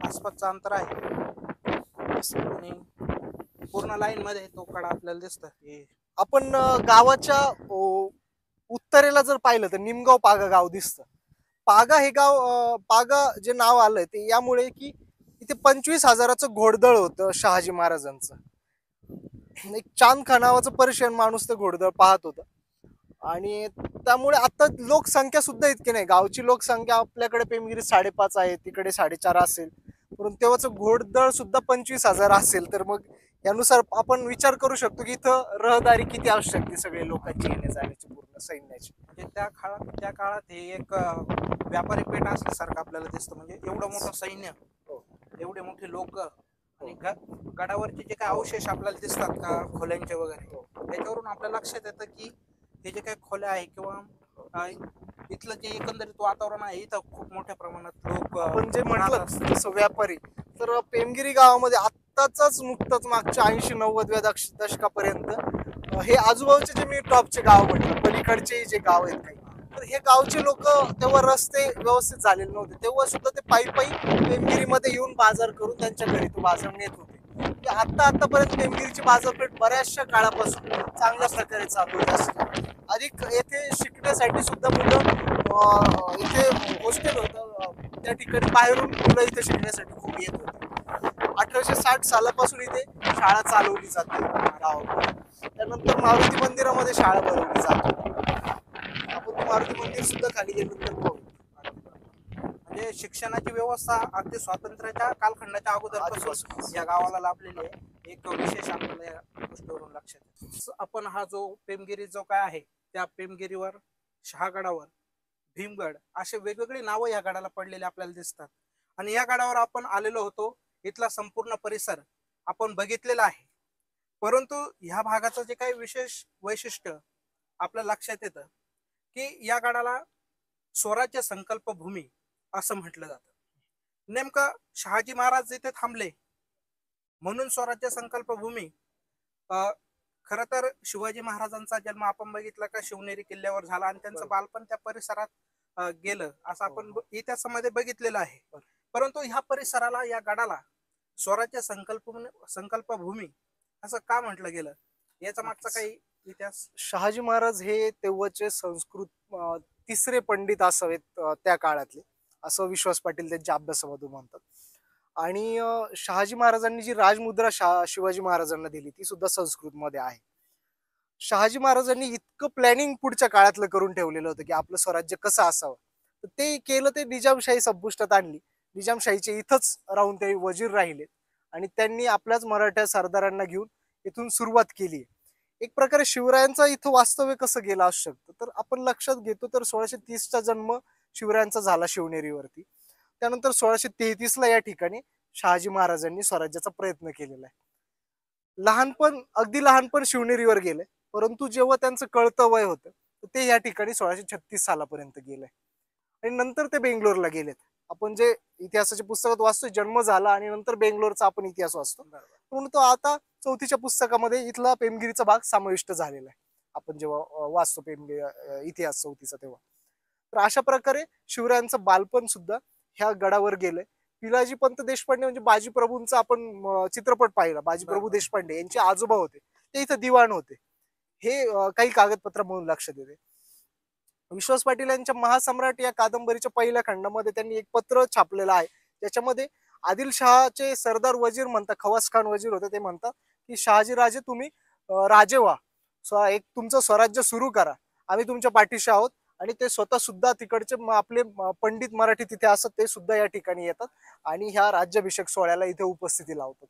आसपासचं अंतर आहे आणि पूर्ण लाईन मध्ये तो कडा आपल्याला दिसतं. आपण गावाच्या उत्तरेला जर पाहिलं तर निमगाव पागा गाव दिसतं. पागा हे गाव, पागा जे नाव आलंय ते यामुळे की इथे 25,000चं घोडदळ होतं शहाजी महाराजांचं. एक चांदखा नावाचं पर्शियन माणूस ते घोडदळ पाहत होतं आणि त्यामुळे आता लोकसंख्या सुद्धा इतकी नाही. गावची लोकसंख्या आपल्याकडे पेमगिरी 5.5 आहे, तिकडे 4.5 असेल, परंतु तेव्हाचं घोडदळ सुद्धा 25,000 असेल. तर मग यानुसार आपण विचार करू शकतो की इथं रहदारी किती आवश्यक ती सगळे लोकांची येण्या जाण्याची पूर्ण सैन्याची. म्हणजे त्या काळात हे एक व्यापारी पेठ असल्यासारखं आपल्याला दिसतं. म्हणजे एवढं मोठं सैन्य, एवढे मोठे लोक आणि गडावरचे जे काही अवशेष आपल्याला दिसतात का खोल्यांचे वगैरे, त्याच्यावरून आपल्या लक्षात येतं की हे जे काही खोल्या आहे किंवा इथलं जे एकंदरीत वातावरण आहे इथं खूप मोठ्या प्रमाणात लोक म्हणजे म्हटलं जसं व्यापारी, तर पेमगिरी गावामध्ये आत्ताच नुकतंच मागच्या 80-90व्या दशकापर्यंत हे आजूबाजूचे जे मी टॉपचे गाव म्हटलं, पलीकडचे जे गाव आहेत काही, तर हे गावचे लोक तेव्हा रस्ते व्यवस्थित झालेले नव्हते, तेव्हा सुद्धा ते पायी पेमगिरीमध्ये येऊन बाजार करून त्यांच्या घरी तो बाजार नेत होते. आतापर्यंत पेमगिरीची बाजारपेठ बऱ्याचशा काळापासून चांगल्या प्रकारे चालू होत. अधिक येथे शिकण्यासाठी सुद्धा मुलं, इथे हॉस्टेल होतं, त्या ठिकाणी बाहेरून मुलं इथे शिकण्यासाठी खूप येत होते. 1860 सालापासून इथे शाळा चालवली जाते गावामध्ये. त्यानंतर मारुती मंदिरामध्ये शाळा भरवली जाते. आपण ते मारुती मंदिर सुद्धा खाली गेल्यानंतर पाहू. म्हणजे शिक्षणाची व्यवस्था अगदी स्वातंत्र्याच्या कालखंडाच्या अगोदरपासून या गावाला लाभलेली आहे. एक विशेष आपल्याला या गोष्टीवरून लक्षात येतं. आपण हा जो पेमगिरी जो काय आहे त्या पेमगिरीवर, शहागडावर, भीमगड असे वेगवेगळे नावं या गडाला पडलेले आपल्याला दिसतात. आणि या गडावर आपण आलेलो होतो. इथला संपूर्ण परिसर आपण बघितलेला आहे. परंतु ह्या भागाचं जे काही विशेष वैशिष्ट्य आपल्या लक्षात येतं की या गडाला स्वराज्य संकल्प भूमी असं म्हटलं जातं. नेमकं शहाजी महाराज इथे थांबले म्हणून स्वराज्य संकल्प भूमी. खरं तर शिवाजी महाराजांचा जन्म आपण बघितला का शिवनेरी किल्ल्यावर झाला आणि त्यांचं बालपण त्या परिसरात गेलं असं आपण इतिहासामध्ये बघितलेलं आहे. परंतु ह्या परिसराला, या गडाला स्वराज्य संकल्प भूमी असं का म्हटलं गेलं, याचा मागचा काही इतिहास? शहाजी महाराज हे तेव्हाचे संस्कृत तिसरे पंडित असावेत त्या काळातले, असं विश्वास पाटील त्यांच्या अभ्यासामधून म्हणतात. आणि शहाजी महाराजांनी जी राजमुद्रा शिवाजी महाराजांना दिली ती सुद्धा संस्कृत मध्ये आहे. शहाजी महाराजांनी इतकं प्लॅनिंग पुढच्या काळातलं करून ठेवलेलं होतं की आपलं स्वराज्य कसं असावं, तर ते केलं. ते निजामशाही संपुष्टात आणली. निजामशाहीचे इथंच राहून ते वजीर राहिले आणि त्यांनी आपल्याच मराठा सरदारांना घेऊन इथून सुरुवात केली. एक प्रकारे शिवरायांचा इथं वास्तव्य कसं गेलं असू शकतं, तर आपण लक्षात घेतो तर 1630चा जन्म शिवरायांचा झाला शिवनेरीवरती. त्यानंतर 1633ला या ठिकाणी शहाजी महाराजांनी स्वराज्याचा प्रयत्न केलेला आहे. अगदी लहानपण शिवनेरीवर गेले, परंतु जेव्हा त्यांचं कळतं वय होतं तर ते या ठिकाणी 1636 सालापर्यंत गेले आणि नंतर ते बेंगलोरला गेलेत. आपण जे इतिहासाच्या पुस्तकात वाचतो जन्म झाला आणि नंतर बेंगलोरचा आपण इतिहास वाचतो, म्हणून तो आता 4थीच्या पुस्तकामध्ये इथला पेमगिरीचा भाग समाविष्ट झालेला आहे. आपण जेव्हा वाचतो पेमगिरी इतिहास 4थीचा तेव्हा. तर अशा प्रकारे शिवरायांचं बालपण सुद्धा ह्या गडावर गेलंय. पिलाजी पंत देशपांडे म्हणजे बाजीप्रभूंचा आपण चित्रपट पाहिला, बाजीप्रभू देशपांडे यांचे आजोबा होते, ते इथं दिवाण होते. हे काही कागदपत्र म्हणून लक्षात येते. विश्वास पाटील यांच्या महासम्राट या कादंबरीच्या पहिल्या खंडामध्ये त्यांनी एक पत्र छापलेलं आहे, ज्याच्यामध्ये आदिलशहाचे सरदार वजीर म्हणतात, खवास खान वजीर होते, ते म्हणतात की शहाजी राजे तुम्ही राजे व्हा, एक तुमचं स्वराज्य सुरू करा, आम्ही तुमच्या पाठीशी आहोत. आणि ते स्वतः सुद्धा तिकडचे आपले पंडित मराठी तिथे असतात, ते सुद्धा या ठिकाणी येतात आणि ह्या राज्याभिषेक सोहळ्याला इथे उपस्थिती लावतात.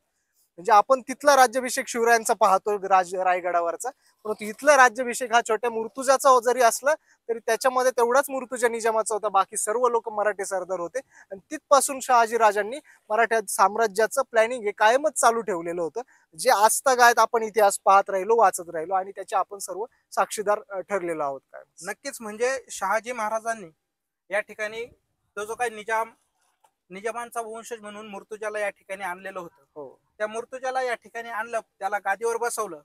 म्हणजे आपण तिथला राज्याभिषेक शिवरायांचा पाहतो रायगडावरचा, परंतु इथला राज्याभिषेक हा छोट्या मुर्तुजाचा जरी असला तरी त्याच्यामध्ये तेवढाच मुर्तुजा निजामाचा होता. बाकी सर्व लोक मराठी सरदार होते आणि तिथपासून शहाजी राजांनी मराठा साम्राज्याचं प्लॅनिंग हे कायमच चालू ठेवलेलं होतं, जे आजतागायत आपण इतिहास पाहत राहिलो, वाचत राहिलो आणि त्याचे आपण सर्व साक्षीदार ठरलेलो आहोत. काय नक्कीच. म्हणजे शहाजी महाराजांनी या ठिकाणी तो जो काही निजामांचा वंशज म्हणून मुर्तुजाला या ठिकाणी आणलेलं होतं, त्या मुर्तुजाला या ठिकाणी आणलं, त्याला गादीवर बसवलं.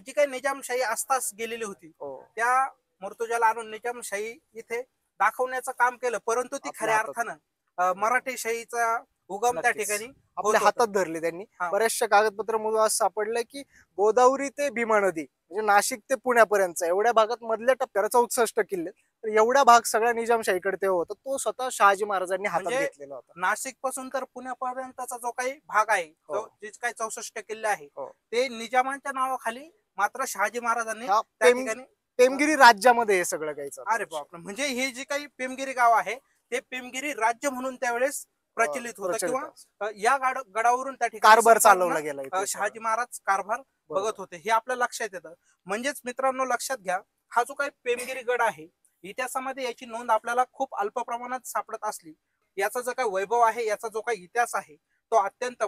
जी काही निजामशाही आस्तास गेलेली होती त्या मुर्तुजाला आणून निजामशाही इथे दाखवण्याचं काम केलं. परंतु ती खऱ्या अर्थानं मराठी शाहीचा उगम त्या ठिकाणी आपल्या हातात धरले त्यांनी. बऱ्याचशा कागदपत्रांमधून असं सापडलंय की गोदावरी ते भीमा नदी म्हणजे नाशिक ते पुण्यापर्यंत एवढ्या भागात मधल्या टप्प्याला 64 किल्ले, तर एवढा भाग सगळ्या निजामशाहीकडे तेव्हा होता, तो स्वतः शहाजी महाराजांनी हातात घेतलेला होता. नाशिक पासून तर पुण्यापर्यंतचा जो काही भाग आहे, जे काही 64 किल्ले आहे, ते निजामांच्या नावाखाली मात्र शहाजी महाराजांनी त्या ठिकाणी पेमगिरी राज्यामध्ये हे सगळं काही. अरे बापरे. म्हणजे हे जे काही पेमगिरी गाव आहे ते पेमगिरी राज्य म्हणून त्यावेळेस प्रचलित होतं, किंवा या गडावरून त्या ठिकाणी कारभार चालवला गेला, शहाजी महाराज कारभार बघत होते, हे आपल्या लक्षात येतं. म्हणजेच मित्रांनो लक्षात घ्या, हा जो काही पेमगिरी गड आहे इतिहासामध्ये याची नोंद आपल्याला खूप अल्प प्रमाणात सापडत असली, याचा जो काही वैभव आहे, याचा जो काही इतिहास आहे तो अत्यंत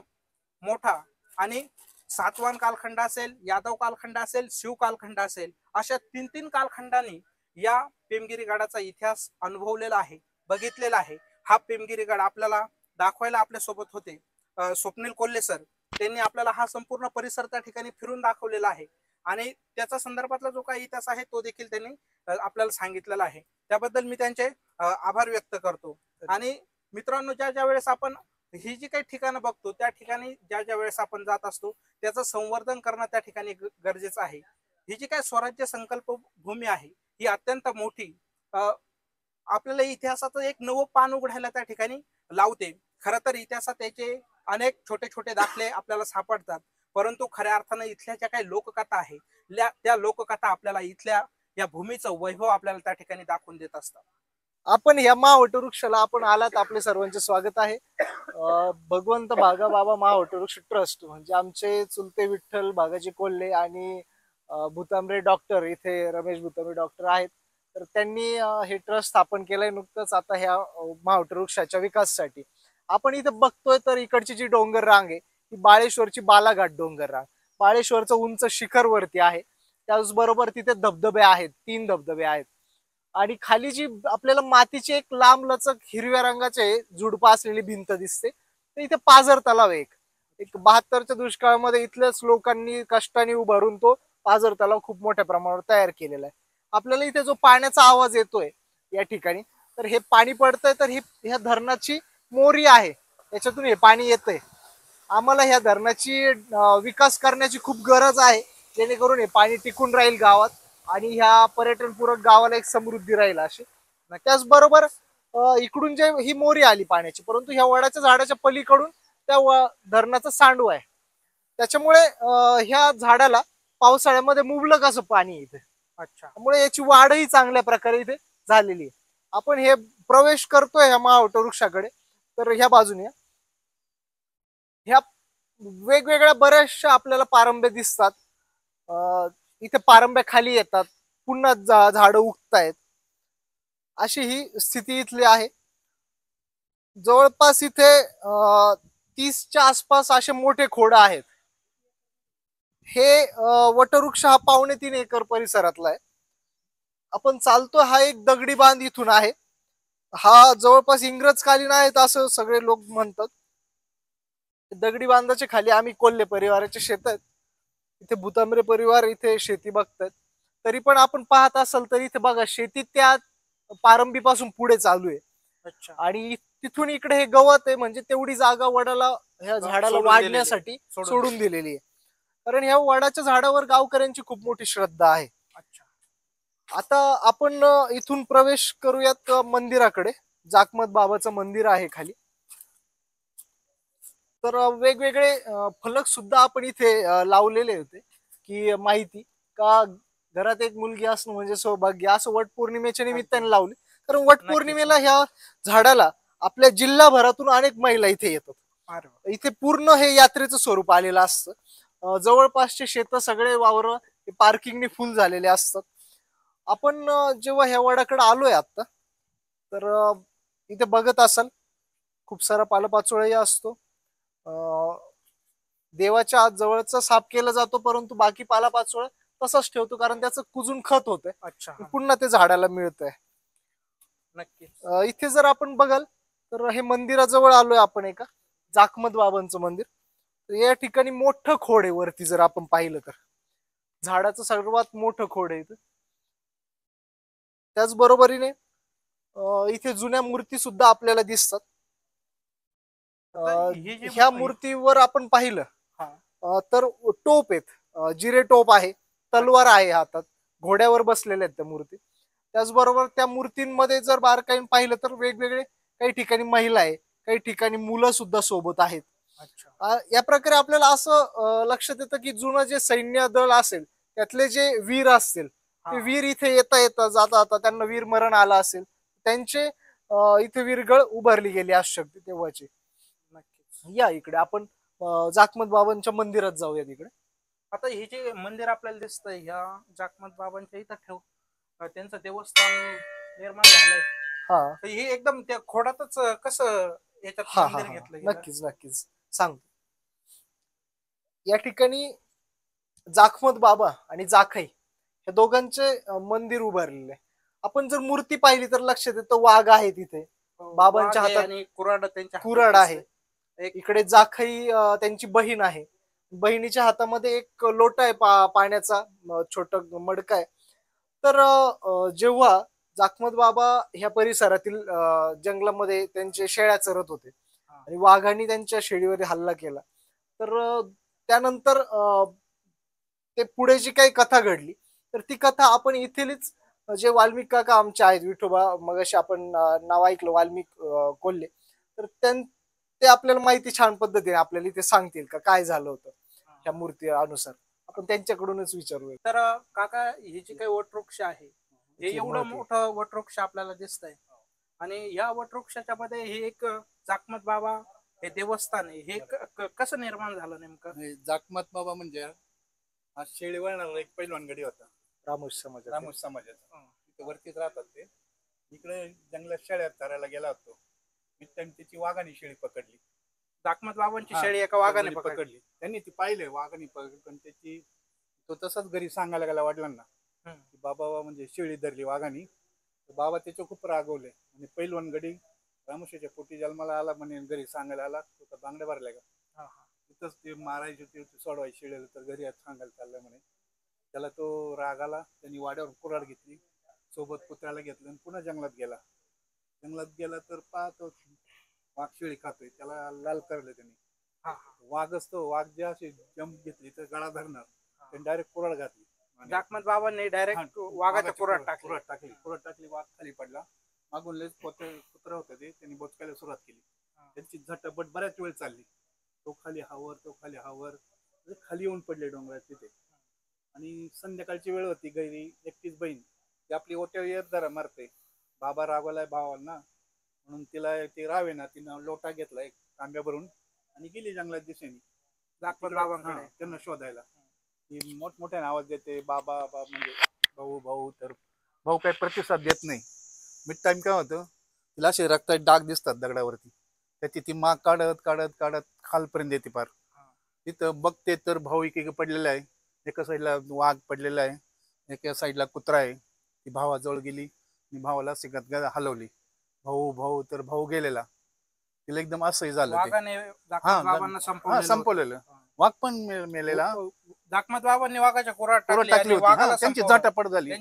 मोठा. आणि सातवाहन कालखंड असेल, यादव कालखंड असेल, शिव कालखंड असेल, अशा 3 कालखंडांनी या पेमगिरी गडाचा इतिहास अनुभवलेला आहे, बघितलेला आहे. हा पेमगिरी गड आपल्याला दाखवायला आपल्या सोबत होते स्वप्नील कोल्हे सर. त्यांनी आपल्याला हा संपूर्ण परिसर त्या ठिकाणी फिरून दाखवलेला आहे आणि त्याच्या संदर्भातला जो काही इतिहास आहे तो देखील त्यांनी आपल्याला सांगितलेला आहे. त्याबद्दल मी त्यांचे आभार व्यक्त करतो. आणि मित्रांनो, ज्या वेळेस आपण ही जी काही ठिकाणं बघतो त्या ठिकाणी ज्या वेळेस आपण जात असतो त्याचं संवर्धन करणं त्या ठिकाणी गरजेचं आहे. ही जी काही स्वराज्य संकल्प भूमी आहे ही अत्यंत मोठी, आपल्याला इतिहासाचं एक नवं पान उघडायला त्या ठिकाणी लावते. खरं तर इतिहासात त्याचे अनेक छोटे छोटे दाखले आपल्याला सापडतात, परंतु खऱ्या अर्थानं इथल्या ज्या काही लोककथा आहे त्या लोककथा आपल्याला इथल्या या भूमीचं वैभव आपल्याला त्या ठिकाणी दाखवून देत असतात. आपण या महावटवृक्षाला आपण आलात, आपले सर्वांचे स्वागत आहे. भगवंत भागा बाबा महावटवृक्ष ट्रस्ट म्हणजे आमचे चुलते विठ्ठल भागाजी कोल्हे आणि भूतांबरे डॉक्टर, इथे रमेश भूतांबरे डॉक्टर आहेत. तर त्यांनी हे ट्रस्ट स्थापन केलंय नुकतंच आता ह्या महावटवृक्षाच्या विकासासाठी. आपण इथे बघतोय तर इकडची जी डोंगर रांग आहे ती बाळेश्वरची बालाघाट डोंगर रांग. बाळेश्वरचं उंच शिखर वरती आहे, त्याचबरोबर तिथे धबधबे आहेत, 3 धबधबे आहेत. आणि खाली जी आपल्याला मातीची एक लांब लचक हिरव्या रंगाचे झुडपं असलेली भिंत दिसते, तर इथे पाझर तलाव आहे. एक 72च्या दुष्काळामध्ये इथल्याच लोकांनी कष्टाने उभारून तो पाझर तलाव खूप मोठ्या प्रमाणावर तयार केलेला आहे. आपल्याला इथे जो पाण्याचा आवाज येतोय या ठिकाणी, तर हे पाणी पडतंय, तर ही ह्या धरणाची मोरी आहे, याच्यातून हे पाणी येतंय. आम्हाला ह्या धरणाची विकास करण्याची खूप गरज आहे, जेणेकरून हे पाणी टिकून राहील गावात आणि ह्या पर्यटनपूरक गावाला एक समृद्धी राहील अशी. त्याचबरोबर इकडून जे ही मोरी आली पाण्याची, परंतु ह्या वडाच्या झाडाच्या पलीकडून त्या धरणाचं सांडू आहे, त्याच्यामुळे ह्या झाडाला पावसाळ्यामध्ये मुबलक असं पाणी येते. अच्छा. त्यामुळे याची वाढही चांगल्या प्रकारे इथे झालेली आहे. आपण हे प्रवेश करतोय ह्या महावटवृक्षाकडे, तर ह्या बाजूने ह्या वेगवेगळ्या बऱ्याचशा आपल्याला पारंब्या दिसतात. इथे पारंब्या खाली येतात, पुन्हा झाडं उगतायत, अशी ही स्थिती इथली आहे. जवळपास इथे 30च्या आसपास असे मोठे खोडं आहेत. हे वटवृक्ष हा 3.25 एकर परिसरातला आहे. आपण चालतो हा एक दगडी बांध इथून आहे. हा जवळपास इंग्रजकालीन आहेत असं सगळे लोक म्हणतात. दगडी बांधाच्या खाली आम्ही कोल्हे परिवाराचे शेत आहेत. इथे भूतांबरे परिवार इथे शेती बघतात. तरी पण आपण पाहत असाल तर इथे बघा शेती त्या पारंबीपासून पुढे चालू आहे. अच्छा. आणि तिथून इकडे हे गवत आहे, म्हणजे तेवढी जागा वडाला ह्या झाडाला वाढण्यासाठी सोडून दिलेली आहे. कारण ह्या वडाच्या झाडावर गावकऱ्यांची खूप मोठी श्रद्धा आहे. अच्छा. आता आपण इथून प्रवेश करूयात मंदिराकडे. जाकमत बाबाचं मंदिर आहे खाली. तर वेगवेगळे फलक सुद्धा आपण इथे लावलेले होते की माहिती का घरात एक मुलगी असणं म्हणजे सौभाग्य, असं वट पौर्णिमेच्या निमित्ताने लावले. कारण वट पौर्णिमेला ह्या झाडाला आपल्या जिल्हाभरातून अनेक महिला इथे येतात. इथे पूर्ण हे यात्रेचं स्वरूप आलेलं असतं. जवळपासचे शेत सगळे वावर पार्किंगने फुल झालेले असतात. आपण जेव्हा ह्या वडाकडे आलोय आता, तर इथे बघत असाल खूप सारा पालापाचोळाही असतो. देवाच्या आत जवळचा साफ केला जातो, परंतु बाकी पालापाचोळा तसंच ठेवतो, कारण त्याचं कुजून खत होतंय. अच्छा. पुन्हा ते झाडाला मिळतंय. नक्की. इथे जर आपण बघाल तर हे मंदिराजवळ आलोय आपण, एका जाकमत बाबांचं मंदिर. तर या ठिकाणी मोठं खोड आहे वरती, जर आपण पाहिलं तर झाडाचं सर्वात मोठं खोड आहे इथं. त्याचबरोबरीने इथे जुन्या मूर्ती सुद्धा आपल्याला दिसतात. ह्या मूर्तीवर आपण पाहिलं तर टोप आहेत, जिरे टोप आहे, तलवार आहे हातात, घोड्यावर बसलेल्या आहेत त्या मूर्ती. त्याचबरोबर त्या मूर्तींमध्ये जर बारकाईने पाहिलं तर वेगवेगळे काही ठिकाणी महिला आहे, काही ठिकाणी मुलं सुद्धा सोबत आहेत. या प्रकारे आपल्याला असं लक्षात येतं की जुनं जे सैन्य दल असेल त्यातले जे वीर असतील ते वीर इथे येता येता जाता जाता त्यांना वीर मरण आलं असेल, त्यांचे इथे वीरगळ उभारली गेली असू शकते तेव्हाची. या इकडे आपण जाकमत बाबांच्या मंदिरात जाऊया तिकडे. आता हे जे मंदिर आपल्याला दिसतंय ह्या जाकमत बाबांच्या इथं त्यांचं देवस्थान निर्माण झालंय. हे एकदम त्या खोडातच कसं याच्यात मंदिर घेतलं? नक्कीच नक्कीच सांगतो. या ठिकाणी जाकमत बाबा आणि जाखई या दोघांचे मंदिर उभारलेले. आपण जर मूर्ती पाहिली तर लक्षात येतं वाघ आहे तिथे, बाबांच्या हातात कुऱ्हाड आहे. इकडे जाखई त्यांची बहीण आहे, बहिणीच्या हातामध्ये एक लोटा आहे पाण्याचा, छोट मडका आहे. तर जेव्हा जाकमत बाबा ह्या परिसरातील जंगलामध्ये त्यांचे शेळ्या चरत होते आणि वाघांनी त्यांच्या शेळीवर हल्ला केला, तर त्यानंतर ते पुढे जी काही कथा घडली, तर ती कथा आपण इथेच जे वाल्मिक काका आमचे आहेत, विठोबा, मगाशी आपण नाव ऐकलं वाल्मिक कोल्हे, तर ते आपल्याला माहिती छान पद्धतीने आपल्याला इथे सांगतील का काय झालं होतं त्या मूर्ती अनुसार. आपण त्यांच्याकडूनच विचारूया. तर काका, हे जे काही वटवृक्ष आहे हे एवढं मोठं वटवृक्ष आपल्याला दिसतंय, आणि या वटवृक्षाच्या मध्ये हे एक जाकमत बाबा हे देवस्थान आहे, हे कसं निर्माण झालं नेमकं? जाकमत बाबा म्हणजे हा शेळी वळणारा एक पैलवान गडी होता रामोशी समाजाचा. तिथे वरतीच राहतात ते. इकडे जंगलात शेळ्या चरायला गेला होतो, त्यांनी त्याची वाघाने शेळी पकडली. जाकमत बाबांची शेळी एका वाघाने पकडली. त्यांनी ती पाहिले वाघाने पकडली, पण त्याची तो तसाच घरी सांगायला गेला वडिलांना की बाबा म्हणजे शेळी धरली वाघाने. बाबा त्याच्या खूप रागवले आणि पैलवान गडी रामोशीच्या पोटी जन्माला आला म्हणे, घरी सांगायला आला तो बांगड्या भरल्या का तिथंच ते मारायचे, ते सोडवायचे शेळीला, तर घरी सांगायला चाललं म्हणे. त्याला तो राग आला, त्यांनी वाड्यावर कुऱ्हाड घेतली, सोबत कुत्र्याला घेतलं आणि पुन्हा जंगलात गेला तर पाहतो वाघ शेळी खातोय, त्याला लाल करले त्यांनी. वाघ असतो, वाघ जे असे जंप घेतली तर गळा धरणार, त्यांनी डायरेक्ट कुऱ्हाड घातली. जाकमत बाबांनी डायरेक्ट वाघाच्या कुऱ्हाड टाकली, वाघ खाली पडला. मागून लयच कुत्र होतं ते, त्यांनी बोचकायला सुरुवात केली. त्यांची झटपट बऱ्याच वेळ चालली, तो खाली हावर खाली येऊन पडले डोंगरात तिथे. आणि संध्याकाळची वेळ होती, घरी एकटीच बहीण ती आपली ओट्यावर येत जरा मारते. बाबा रागवलाय भावांना म्हणून तिला ते रावे ना, तिनं लोटा घेतला एक तांब्या भरून आणि गेली जंगलात दिशेने जाकमत बाबांकडे त्यांना शोधायला. ती मोठमोठ्याने आवाज देते, बाबा म्हणजे भाऊ. तर भाऊ काही प्रतिसाद देत नाही. मिड टाइम काय होतं, तिला असे रक्ताचे डाग दिसतात दगडावरती. त्याची ती माग काढत खालपर्यंत येते पार. तिथं बघते तर भाऊ एक पडलेला आहे, एका साईडला वाघ पडलेला आहे, एका साईडला कुत्रा आहे. ती भावाजवळ गेली आणि भावाला सिगत हलवली. भाऊ तर भाऊ गेलेला. तिला एकदम असंही झालं, संपवलेलं. वाघ पण मेलेला. जाकमत बाबांनी वाघाच्या कुऱ्हाड टाकली होती, त्यांची झटापट झाली.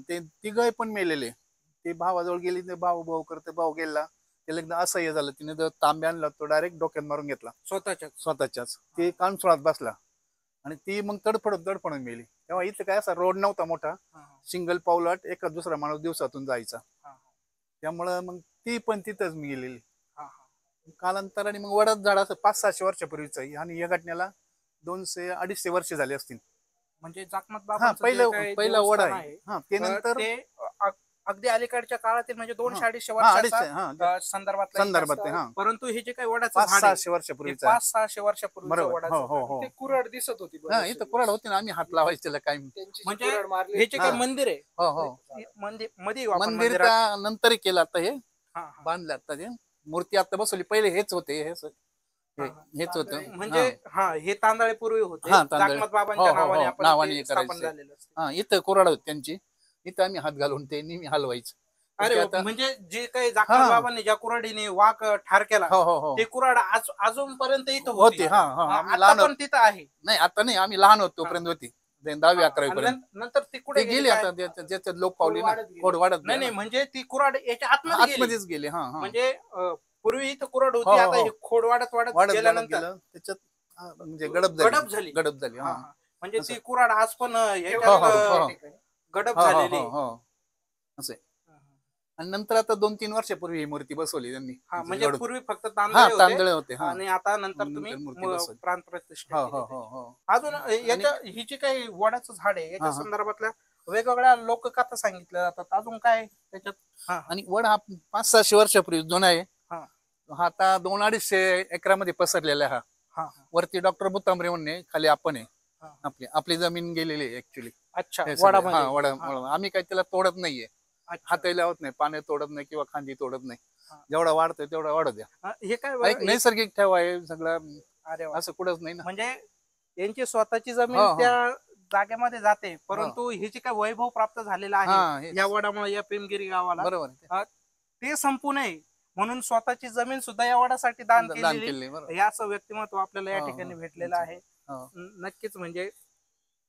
ते तिघे पण मेलेले. ते भावाजवळ गेली, ते भाऊ करते, भाऊ गेला. त्याला एकदा असह्य झालं, तिने जो तांब्या आणला तो डायरेक्ट डोक्यात मारून घेतला स्वतःच्याच. ते कानसुळात बसला आणि ती मग तडफडून मेली. तेव्हा इथं काय असा रोड नव्हता मोठा, सिंगल पावलाट एका दुसरा माणूस दिवसातून जायचा. त्यामुळं मग ती पण तिथंच गेलेली. कालांतराने मग वडाच झाड असं 500-600 वर्षापूर्वीच आहे, आणि या घटनेला 200-250 वर्ष झाले असतील. म्हणजे जाकमत बाबा पहिला वड आहे. ते नंतर अगदी अलीकडच्या काळातील म्हणजे 200-250 वर्षाच्या संदर्भात. परंतु हे जे काही वडाचं 500-600 वर्षापूर्वीच 500-600 वर्षापूर्वी वडाचं कुऱ्हाड दिसत होती. इथं कुऱ्हाड होती ना, आम्ही हात लावायचं त्याला काय. म्हणजे हे जे काही मंदिर आहे, मंदिर नंतर केलं, आता हे बांधलं. आता ते मूर्ती आता बसवली, पहिले हेच होते, हेच होतं. म्हणजे हे तांदळे पूर्वी होते, जाकमत बाबांच्या नावाने स्थापन झालेलं. इथं कुऱ्हाड होती त्यांची, इथं आम्ही हात घालून ते नेहमी हलवायचं. अरे म्हणजे जे काही जाकमत बाबांनी ज्या कुऱ्हाडीने वाघ ठार केला, ते कुऱ्हाड अजूनपर्यंत इथं होते. पण तिथं आहे. नाही, आता नाही, आम्ही लहान होतो तोपर्यंत होती, 10वी-11वी पर्यंत. नंतर ती कुठे गेली, आता ज्याच्यात लोक पावली ना, खोड वाढत नाही, म्हणजे ती कुऱ्हाड याच्या आतमध्येच गेली. म्हणजे पूर्वी इथं कुऱ्हाड होती, आता हे खोड वाढत गेल्यानंतर त्याच्यात म्हणजे गडप झाली. म्हणजे ती कुऱ्हाड आज पण गडप झालेली असे. आणि नंतर आता 2-3 वर्षापूर्वी ही मूर्ती बसवली त्यांनी. म्हणजे पूर्वी फक्त तांदळे होते, आणि आता नंतर तुम्ही प्रांत प्रतिष्ठा. अजून ही जी काही वडाचं झाड आहे, याच्या संदर्भातल्या वेगवेगळ्या लोककथा सांगितल्या जातात. अजून काय त्याच्यात? आणि वड हा 500-600 वर्षापूर्वी जुना आहे. हा आता 200-250 एकरामध्ये पसरलेला आहे. वरती डॉक्टर बुतांबरे म्हणणे, खाली आपण आहे. आपली जमीन गेलेली आहे ऍक्च्युली. अच्छा, वडा आम्ही काही त्याला तोडत नाहीये, हाताही लावत नाही, पाने तोडत नाही किंवा खांदी तोडत नाही. जेवढा वाढतोय तेवढा वाढत द्या. हे काय नैसर्गिक ठेवा आहे सगळं, असं कुठंच नाही ना. म्हणजे यांची स्वतःची जमीन त्या जागेमध्ये जाते, परंतु हे जे काय वैभव प्राप्त झालेला आहे या वडामुळे, या पेमगिरी गावाला, बरोबर, ते संपू नये म्हणून स्वतःची जमीन सुद्धा या वडासाठी दान केली. हे असं व्यक्तिमत्व आपल्याला या ठिकाणी भेटलेलं आहे. नक्कीच म्हणजे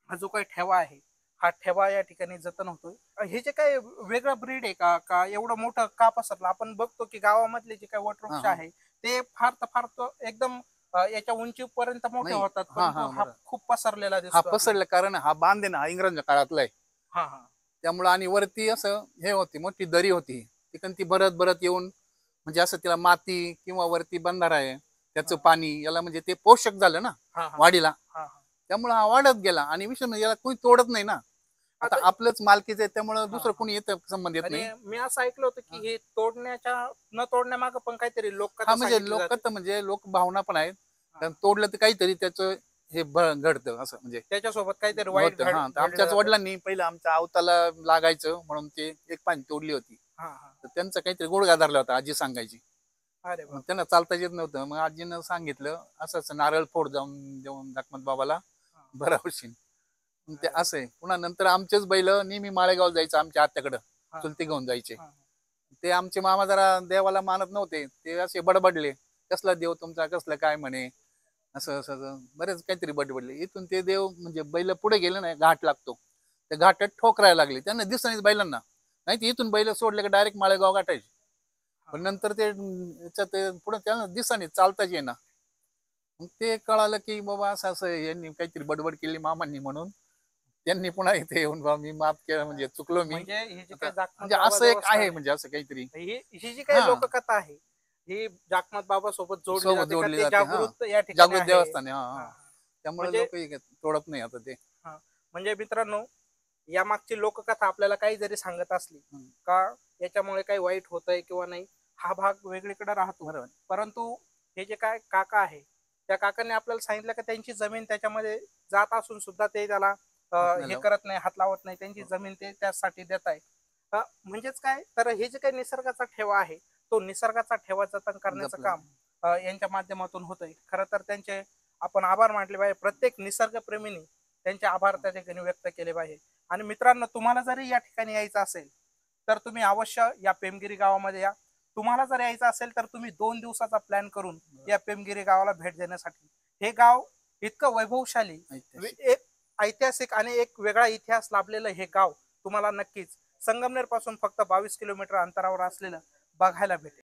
हा जो काही ठेवा आहे, हा ठेवा या ठिकाणी जतन होतोय. हे जे काही वेगळं ब्रीड आहे का एवढं मोठं का पसरलं? आपण बघतो की गावामधले जे काही वटवृक्ष आहे ते फार एकदम याच्या उंचीपर्यंत मोठे होतात, हा खूप पसरलेला दिसतो. पसरलं कारण हा बांध आहे ना, इंग्रजांच्या काळातला आहे. त्यामुळे आणि वरती असं हे होती, मोठी दरी होती, तिकडून ती भरत येऊन म्हणजे असं तिला माती किंवा वरती बंधारा आहे त्याचं पाणी याला म्हणजे ते पोषक झालं ना हा, हा, वाढीला, हा, हा. त्यामुळे हा वाढत गेला. आणि विषय म्हणजे याला कोणी तोडत नाही ना, आता आता- आपलंच मालकीचं आहे त्यामुळे दुसरं हा. कोणी येतं संबंध येत आणि नाही. मी असं ऐकलं होतं की हे न तोडण्यामागं पण काहीतरी हा म्हणजे लोक म्हणजे लोक भावना पण आहेत, कारण तोडलं तर काहीतरी त्याचं हे घडतं असं म्हणजे त्याच्यासोबत काहीतरी वाईट होतं. हा तर आमच्याच वडिलांनी पहिलं आमच्या अवताला लागायचं म्हणून ते एक पाणी तोडली होती, तर त्यांचा काहीतरी गुडघा धरला होता आजी सांगायची. अरे मग त्यांना चालता येत नव्हतं, मग आजीनं सांगितलं असं असं नारळ फोड जाऊन देऊन जाकमत बाबाला बरा होशील. मग ते असं आहे. पुन्हा नंतर आमचेच बैल नेहमी माळेगाव जायचं आमच्या आत्याकडं, चुलती घेऊन जायचे. ते आमचे मामा जरा देवाला मानत नव्हते, ते असे बडबडले, कसला देव तुमचा, कसलं काय म्हणे, असं असं बरेच काहीतरी बडबडले. इथून ते देव म्हणजे बैल पुढे गेले ना, घाट लागतो, त्या घाटात ठोकरायला लागले, त्यांना दिसत बैलांना, नाही ते इथून बैल सोडले की डायरेक्ट माळेगाव गाठायचे. पण नंतर ते पुढे त्यांना दिसाने चालताच येईना. मग ते कळालं की बाबा असं असं यांनी काहीतरी बडबड केली मामांनी, म्हणून त्यांनी पुन्हा इथे येऊन बा मी माफ केलं, म्हणजे चुकलो मी. म्हणजे ही जी आता काही जाकमत म्हणजे बाबा असं एक देवस्थान आहे, म्हणजे असं काहीतरी ही जी काही हा. लोककथा आहे ही जाकमत बाबा सोबत जोडली सोबत जाते का? जोडली ते जाते, हा. जागृत या ठिकाणी जागृत आहे. देवस्थान आहे, हा हा, हा. हा. त्यामुळे म्हणजे- लोक तोडत नाही आता ते. म्हणजे मित्रांनो, या मागची लोककथा आपल्याला काही जरी सांगत असली हम्म. का याच्यामुळे काही वाईट होतंय किंवा नाही, हा भाग वेगळीकडे राहतो, बरोबर. परंतु हे जे काय काका आहे त्या काकांनी आपल्याला सांगितलं की त्यांची जमीन त्याच्यामध्ये जात असून सुद्धा ते त्याला हे करत नाही, हात लावत नाही, त्यांची जमीन ते त्यासाठी देत आहे. म्हणजेच काय तर हे जे काही निसर्गाचा ठेवा आहे तो निसर्गाचा ठेवा जतन करण्याचं जपलं. काम यांच्या माध्यमातून होतंय. खरं तर त्यांचे आपण आभार मानले पाहिजे. प्रत्येक निसर्गप्रेमीने त्यांचे आभार त्या ठिकाणी व्यक्त केले पाहिजे. आणि मित्रांनो, तुम्हाला जरी या ठिकाणी यायचं असेल तर तुम्ही अवश्य या पेमगिरी गावामध्ये या. तुम्हाला जर यायचं असेल तर तुम्ही 2 दिवसाचा प्लॅन करून या पेमगिरी गावाला भेट देण्यासाठी. हे गाव इतकं वैभवशाली, एक ऐतिहासिक आणि एक वेगळा इतिहास लाभलेलं हे गाव तुम्हाला नक्कीच संगमनेर पासून फक्त 22 किलोमीटर अंतरावर असलेलं बघायला भेटेल.